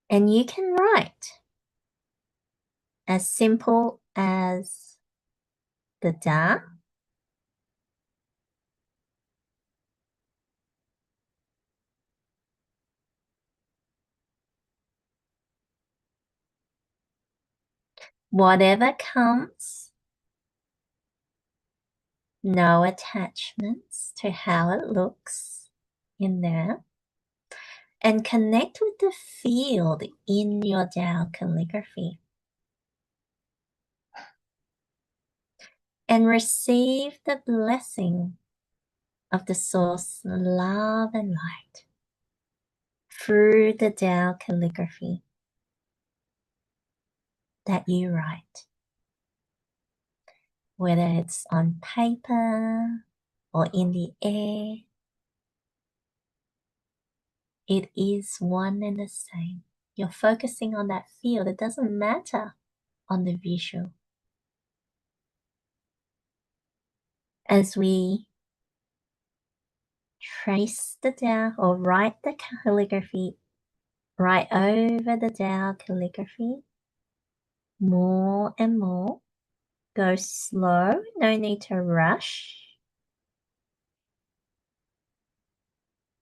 And you can write as simple as the Da, whatever comes, no attachments to how it looks in there, and connect with the field in your Tao calligraphy. And receive the blessing of the Source love and light through the Tao calligraphy that you write, whether it's on paper or in the air. It is one and the same. You're focusing on that field. It doesn't matter on the visual. As we trace the Tao or write the calligraphy right over the Tao calligraphy, more and more, go slow, no need to rush.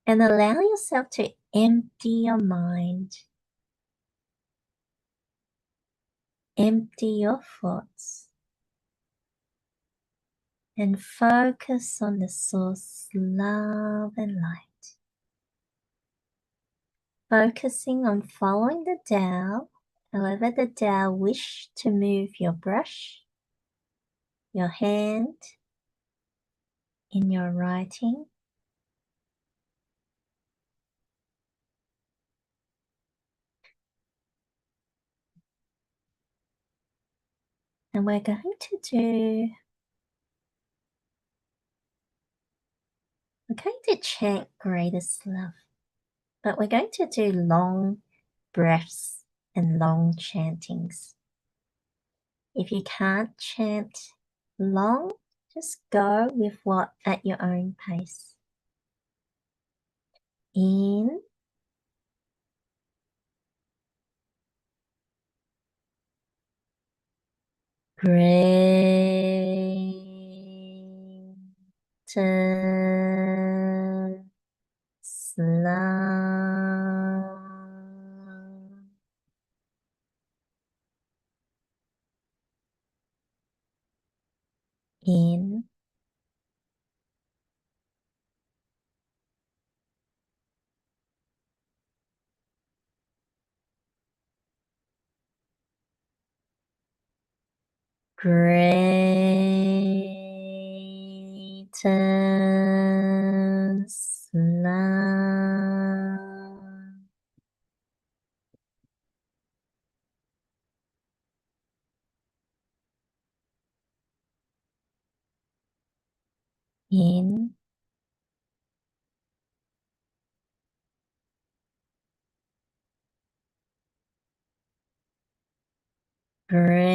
And allow yourself to empty your mind. Empty your thoughts. And focus on the Source love and light. Focusing on following the Tao, however the Tao wish to move your brush, your hand, in your writing. And we're going to chant greatest love, but we're going to do long breaths and long chantings. If you can't chant long, just go with what at your own pace. In, greatest love. In, greatest love. In, greatest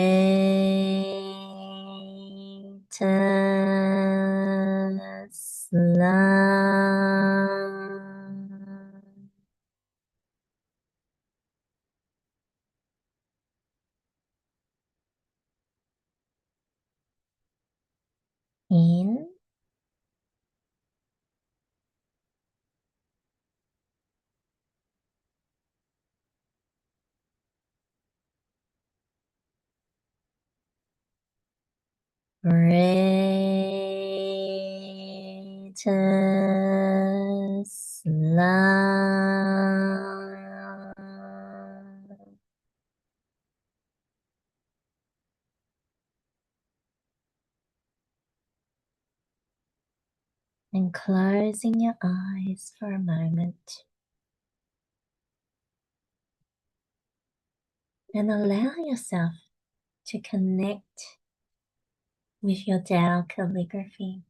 love. In, greatest love. And closing your eyes for a moment. and allow yourself to connect with your Tao calligraphy.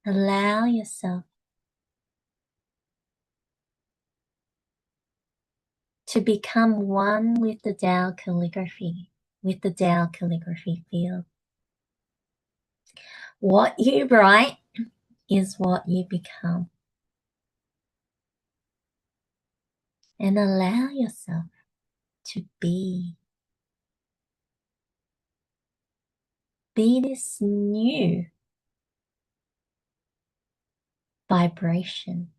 Allow yourself to become one with the Tao calligraphy, with the Tao calligraphy field. What you write is what you become. And allow yourself to be this new vibration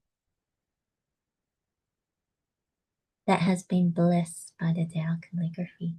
that has been blessed by the Tao calligraphy.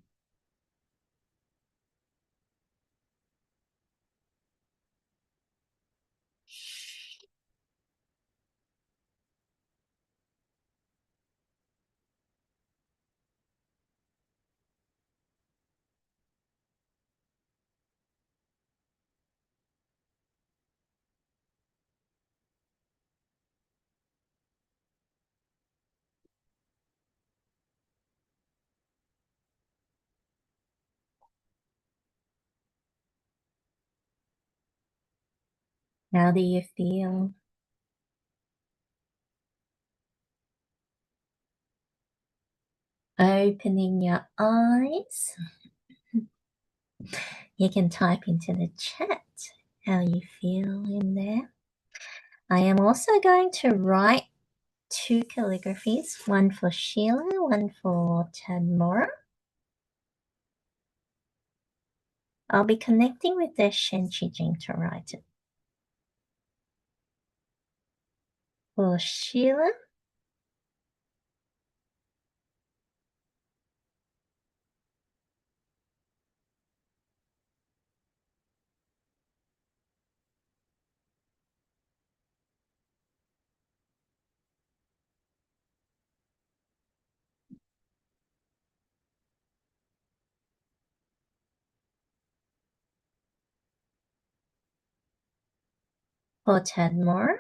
How do you feel? Opening your eyes. You can type into the chat how you feel in there. I am also going to write 2 calligraphies, one for Sheila, one for Tamora. I'll be connecting with their Shen Qi Jing to write it. For Sheila, for Tamora,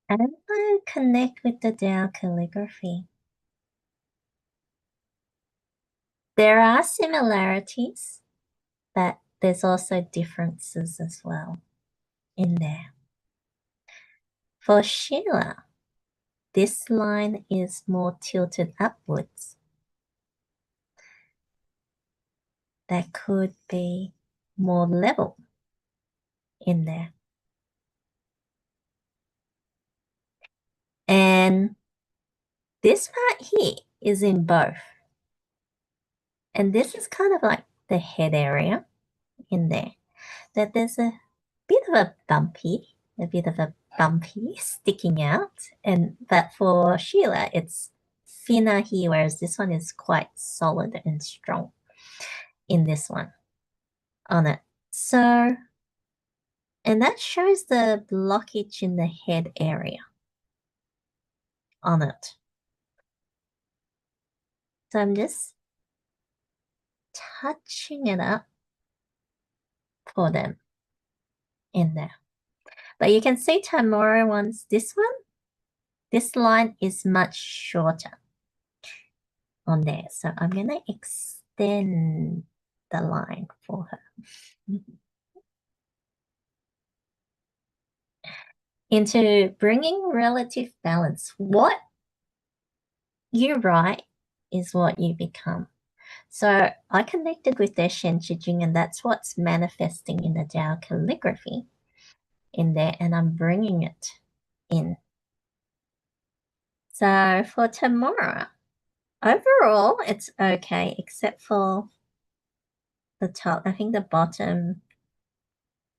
and I'll connect with the Tao calligraphy. There are similarities, but there's also differences as well in there. For Sheila, this line is more tilted upwards. That could be more level in there. And this part here is in both. And this is kind of like the head area in there. That there's a bit of a bumpy sticking out. But for Sheila, it's thinner here, whereas this one is quite solid and strong in this one on it. So, and that shows the blockage in the head area on it. So I'm just touching it up for them in there. But you can see Tamora wants this one. This line is much shorter on there. So I'm going to extend the line for her. Into bringing relative balance. What you write is what you become. So I connected with their Shen Qi Jing, and that's what's manifesting in the Tao calligraphy in there, and I'm bringing it in. So for tomorrow, overall, it's okay, except for the top. I think the bottom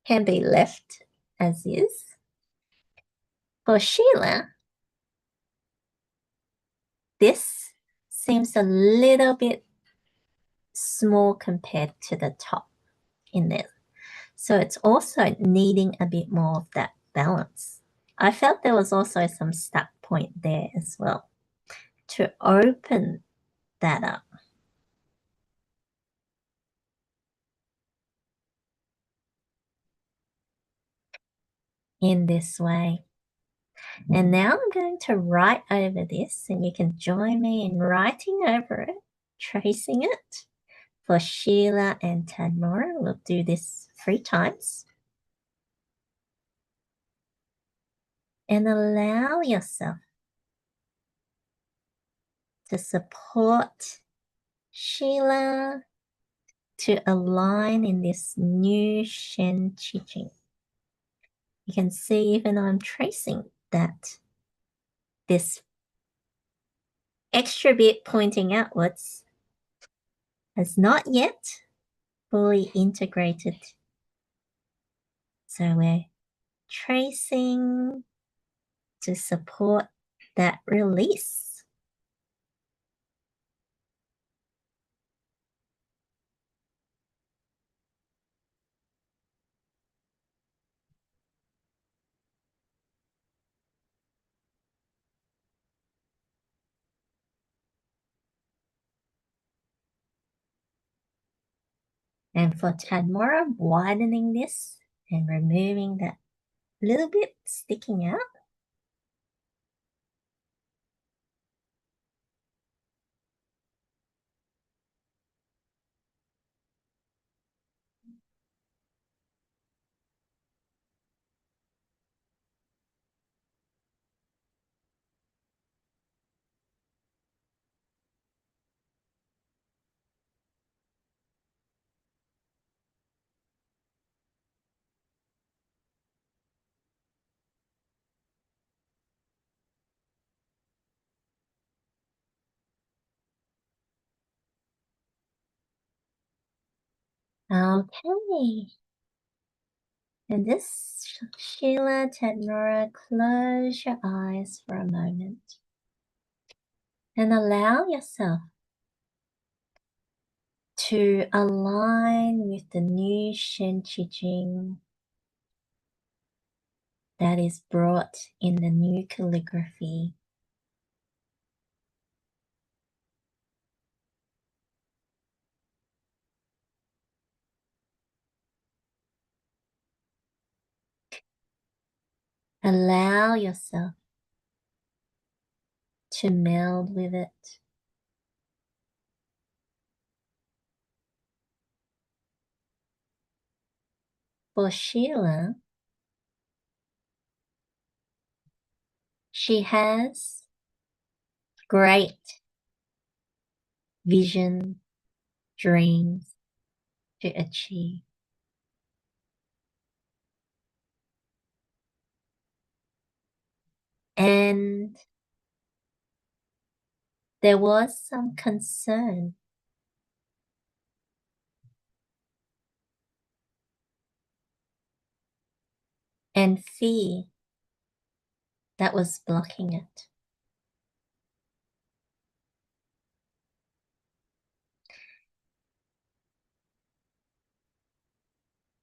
can be left as is. For Sheila, this seems a little bit small compared to the top in there. So it's also needing a bit more of that balance. I felt there was also some stuck point there as well to open that up. In this way. And now I'm going to write over this, and you can join me in writing over it, tracing it. For Sheila and Tadmora, we'll do this 3 times. And allow yourself to support Sheila to align in this new Shen Qi. You can see even I'm tracing that this extra bit pointing outwards has not yet fully integrated. So we're tracing to support that release. And for Tadmora, widening this and removing that little bit sticking out. Okay. And this, Sheila, Tadmora, close your eyes for a moment and allow yourself to align with the new Shen Qi Jing that is brought in the new calligraphy. Allow yourself to meld with it. For Sheila, she has great vision, dreams to achieve. And there was some concern and fear that was blocking it.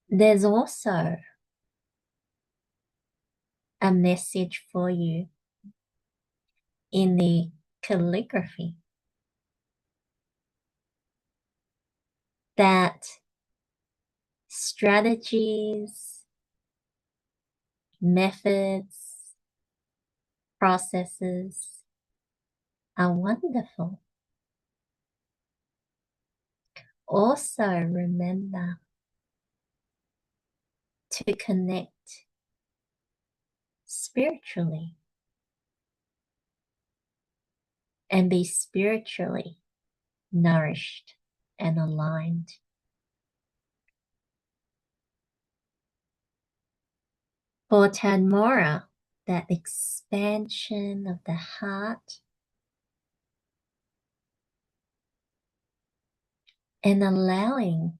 There's also a message for you in the calligraphy that strategies, methods, processes are wonderful. Also remember to connect spiritually and be spiritually nourished and aligned. For Tadmora, that expansion of the heart and allowing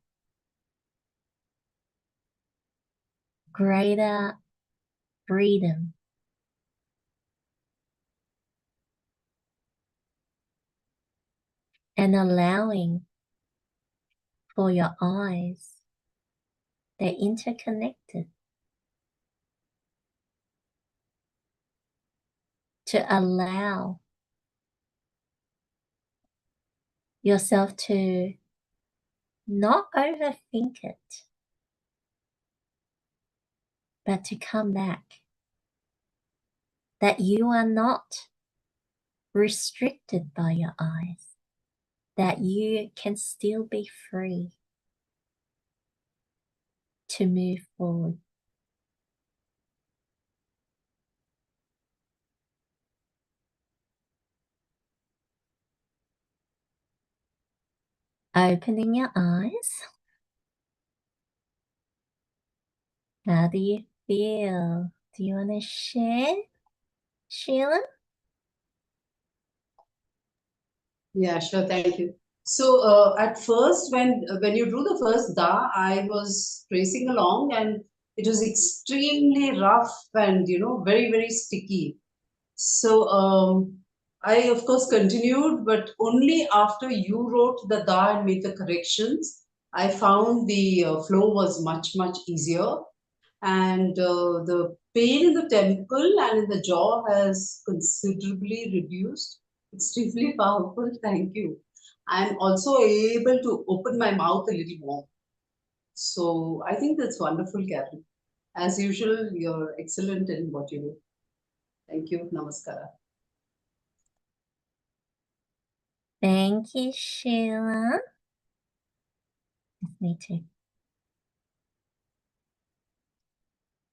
greater freedom. And allowing for your eyes, they're interconnected, to allow yourself to not overthink it, but to come back. That you are not restricted by your eyes, that you can still be free to move forward. Opening your eyes. How do you feel? Do you want to share, Sheila? Yeah, sure. Thank you. So at first, when you drew the first da, I was tracing along, and it was extremely rough and very very sticky. So I of course continued, but only after you wrote the da and made the corrections, I found the flow was much easier, and the pain in the temple and in the jaw has considerably reduced. Extremely powerful. Thank you. I'm also able to open my mouth a little more. So I think that's wonderful, Karen. As usual, you're excellent in what you do. Thank you. Namaskara. Thank you, Sheila. Me too.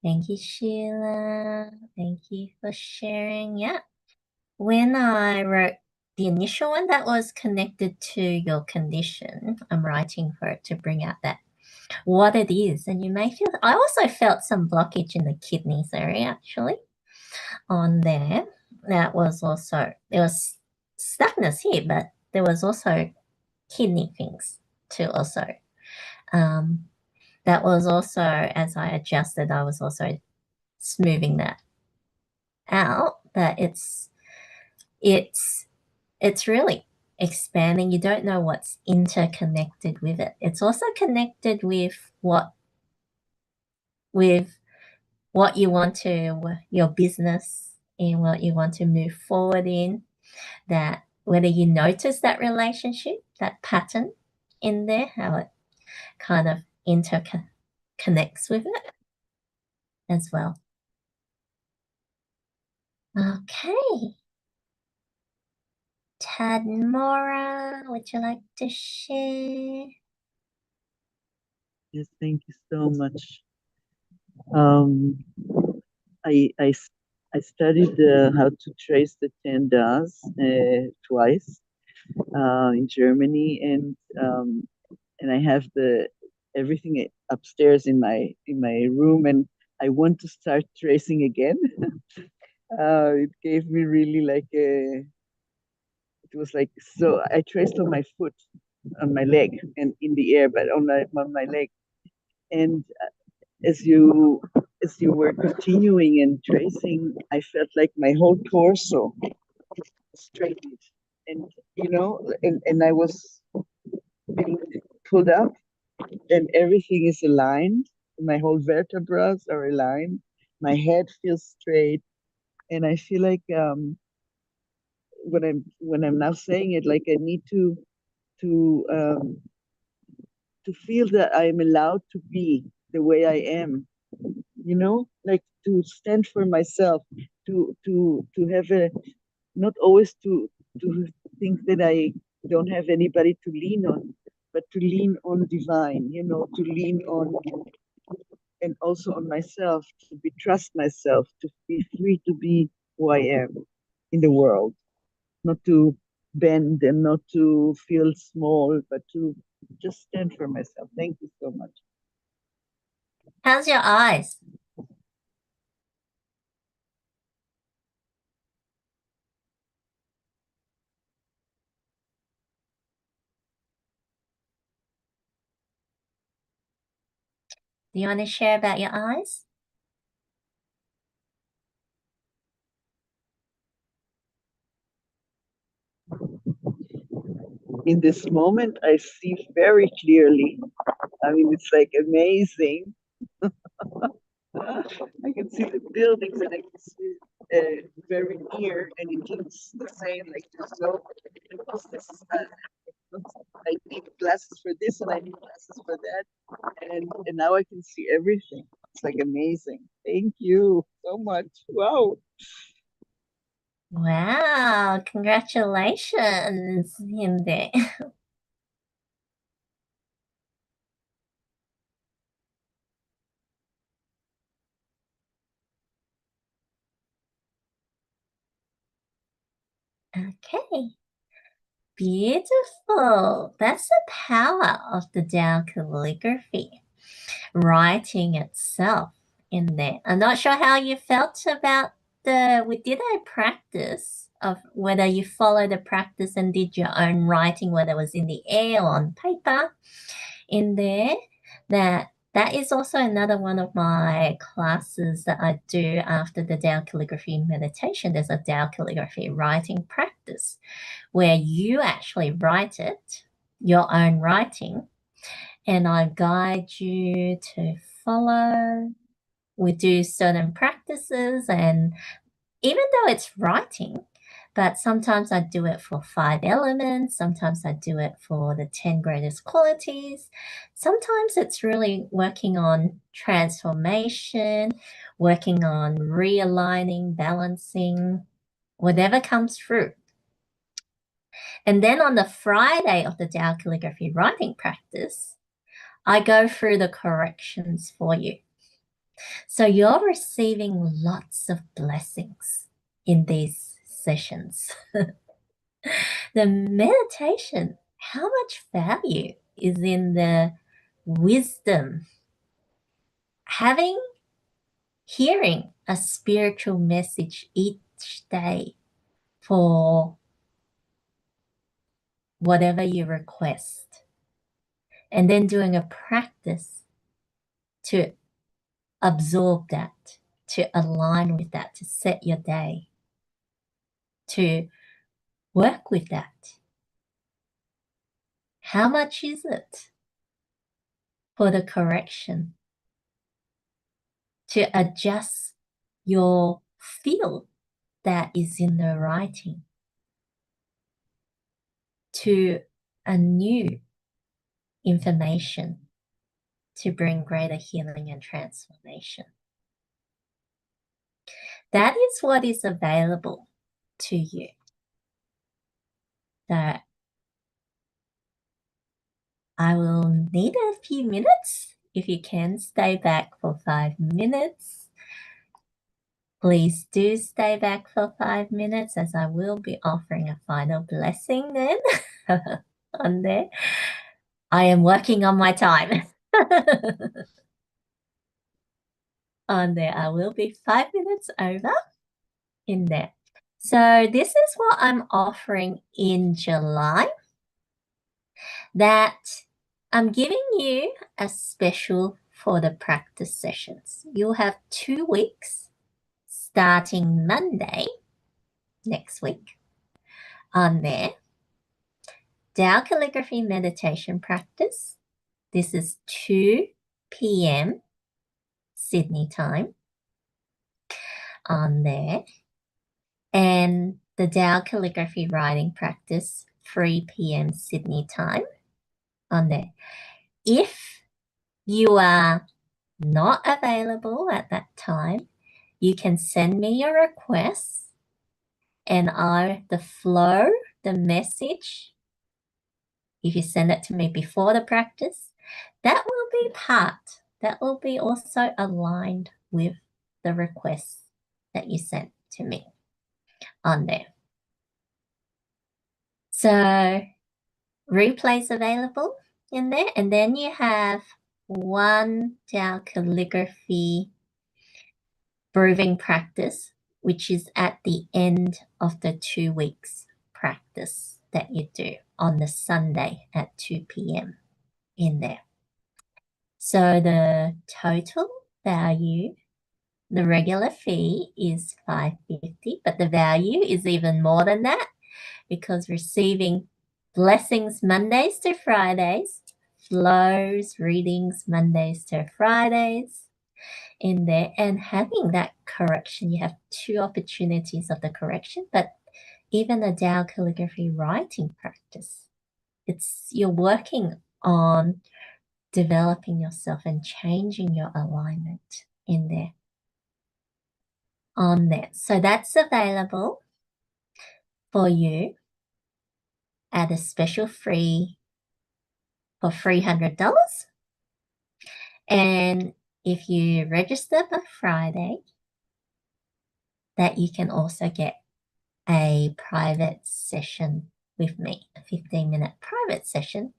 Thank you, Sheila. Thank you for sharing. Yeah. When I wrote the initial one that was connected to your condition, I'm writing for it to bring out that what it is. And you may feel, I also felt some blockage in the kidneys area actually on there. That was also, there was stuckness here, but there was also kidney things too also. That was also, as I adjusted, I was also smoothing that out, but it's really expanding. You don't know what's interconnected with it. It's also connected with what you want to, your business and what you want to move forward in, that whether you notice that relationship, that pattern in there, how it kind of interconnects with it as well. Okay. Tadmora, would you like to share? Yes, thank you so much. I studied how to trace the 10 das twice in Germany, and I have everything upstairs in my room, and I want to start tracing again. It gave me really like it was like, so I traced on my foot, on my leg, and in the air, but on my leg, and as you were continuing and tracing, I felt like my whole torso straightened, and and I was being pulled up, and everything is aligned. My whole vertebrae are aligned. My head feels straight, and I feel like when I'm now saying it, like I need to um, to feel that I'm allowed to be the way I am. Like to stand for myself, to have a not always to think that I don't have anybody to lean on, but to lean on divine, to lean on and also on myself, to be trust myself, to be free to be who I am in the world, not to bend and not to feel small, but to just stand for myself. Thank you so much. How's your eyes? Do you want to share about your eyes? in this moment, I see very clearly. I mean, it's like amazing. I can see the buildings and I can see very near, and it looks the same. Like there's no, because this is I need glasses for this and I need glasses for that, and now I can see everything. It's like amazing. Thank you so much. Wow. Wow, congratulations, Hindi. Okay, beautiful. That's the power of the Tao calligraphy, writing itself in there. I'm not sure how you felt about we did a practice of whether you followed the practice and did your own writing, whether it was in the air or on paper in there. That is also another one of my classes that I do after the Tao calligraphy meditation. There's a Tao calligraphy writing practice where you actually write it, your own writing, and I guide you to follow. We do certain practices, and even though it's writing, but sometimes I do it for 5 elements, sometimes I do it for the 10 greatest qualities. Sometimes it's really working on transformation, working on realigning, balancing, whatever comes through. And then on the Friday of the Tao calligraphy writing practice, I go through the corrections for you. So you're receiving lots of blessings in these sessions. The meditation, how much value is in the wisdom, hearing a spiritual message each day for whatever you request, and then doing a practice to absorb that, to align with that, to set your day, to work with that. How much is it for the correction? To adjust your field that is in the writing to a new information to bring greater healing and transformation. That is what is available to you. That I will need a few minutes. If you can stay back for 5 minutes, please do stay back for 5 minutes, as I will be offering a final blessing then on there. I am working on my time. On there, I will be 5 minutes over in there. So this is what I'm offering in July, that I'm giving you a special for the practice sessions. You'll have 2 weeks starting Monday next week on there. Tao calligraphy meditation practice. This is 2 p.m. Sydney time on there. And the Tao calligraphy writing practice, 3 p.m. Sydney time on there. If you are not available at that time, you can send me your requests, and the message, if you send it to me before the practice, that will be also aligned with the requests that you sent to me on there. So replays available in there, and then you have one Tao calligraphy breathing practice, which is at the end of the 2 weeks practice that you do on the Sunday at 2 p.m. in there. So the total value, the regular fee is $5.50, but the value is even more than that, because receiving blessings Mondays to Fridays, flows, readings Mondays to Fridays in there, and having that correction. You have 2 opportunities of the correction, but even the Tao calligraphy writing practice. You're working on developing yourself and changing your alignment in there. On there. So that's available for you at a special free for $300. And if you register by Friday, that you can also get a private session with me, a 15-minute private session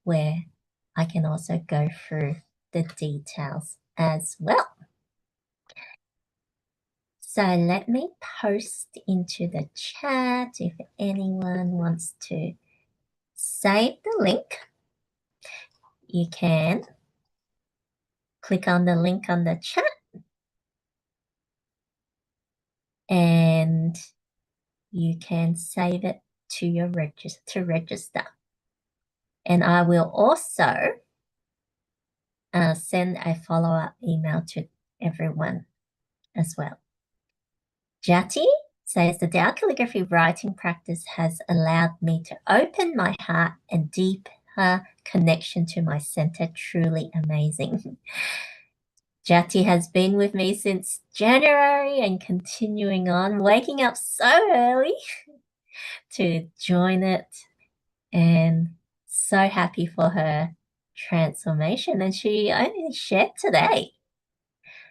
where I can also go through the details as well. So let me post into the chat if anyone wants to save the link. You can click on the link on the chat and you can save it to your register. And I will also send a follow-up email to everyone as well. Jati says the Tao calligraphy writing practice has allowed me to open my heart and deeper connection to my center. Truly amazing. Jati has been with me since January and continuing on, waking up so early to join it, and so happy for her transformation. And she only shared today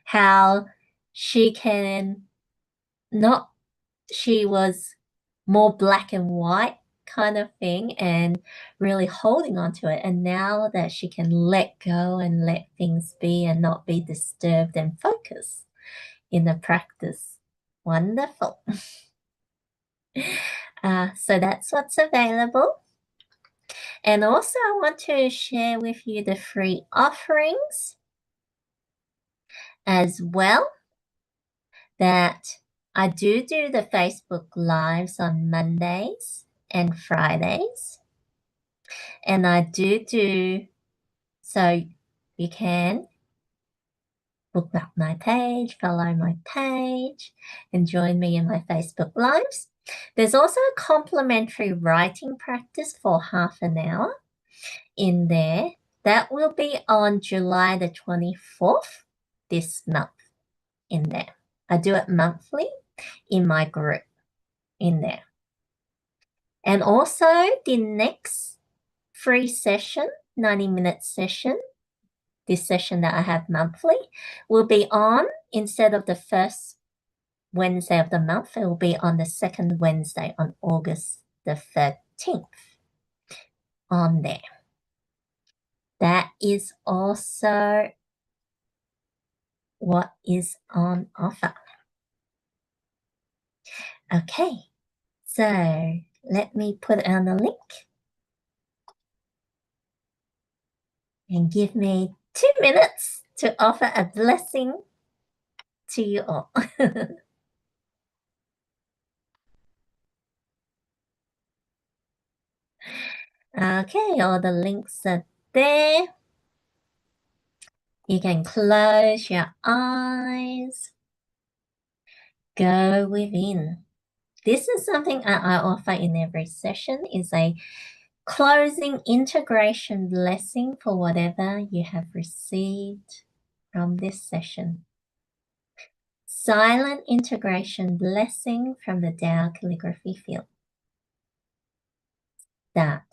how she was more black and white kind of thing and really holding on to it. And now that she can let go and let things be and not be disturbed and focus in the practice. Wonderful. So that's what's available. And also I want to share with you the free offerings as well, that I do the Facebook Lives on Mondays and Fridays. And I do, so you can bookmark my page, follow my page, and join me in my Facebook Lives. There's also a complimentary writing practice for half an hour in there. That will be on July the 24th this month in there. I do it monthly in my group in there. And also the next free session, 90-minute session, this session that I have monthly, will be on, instead of the first Wednesday of the month, it will be on the second Wednesday on August the 13th on there. That is also what is on offer. Okay, so let me put it on the link and give me 2 minutes to offer a blessing to you all. Okay, all the links are there. You can close your eyes. Go within. This is something I offer in every session, is a closing integration blessing for whatever you have received from this session. Silent integration blessing from the Tao calligraphy field. Start.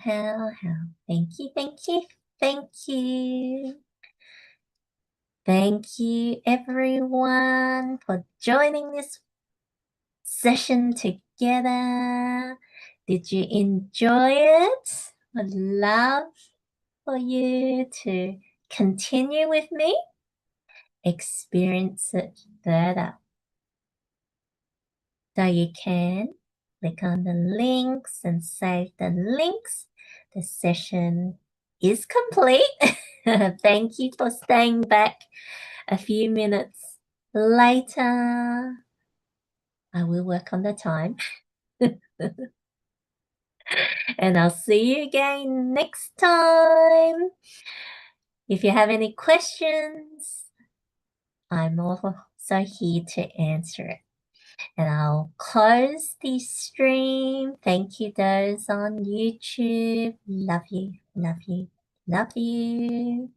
How. Thank you, thank you. Thank you. Thank you, everyone, for joining this session together. Did you enjoy it? I'd love for you to continue with me, experience it further. So you can click on the links and save the links. The session is complete. Thank you for staying back a few minutes later. I will work on the time. And I'll see you again next time. If you have any questions, I'm also here to answer it. And I'll close the stream. Thank you, those on YouTube. Love you, love you, love you.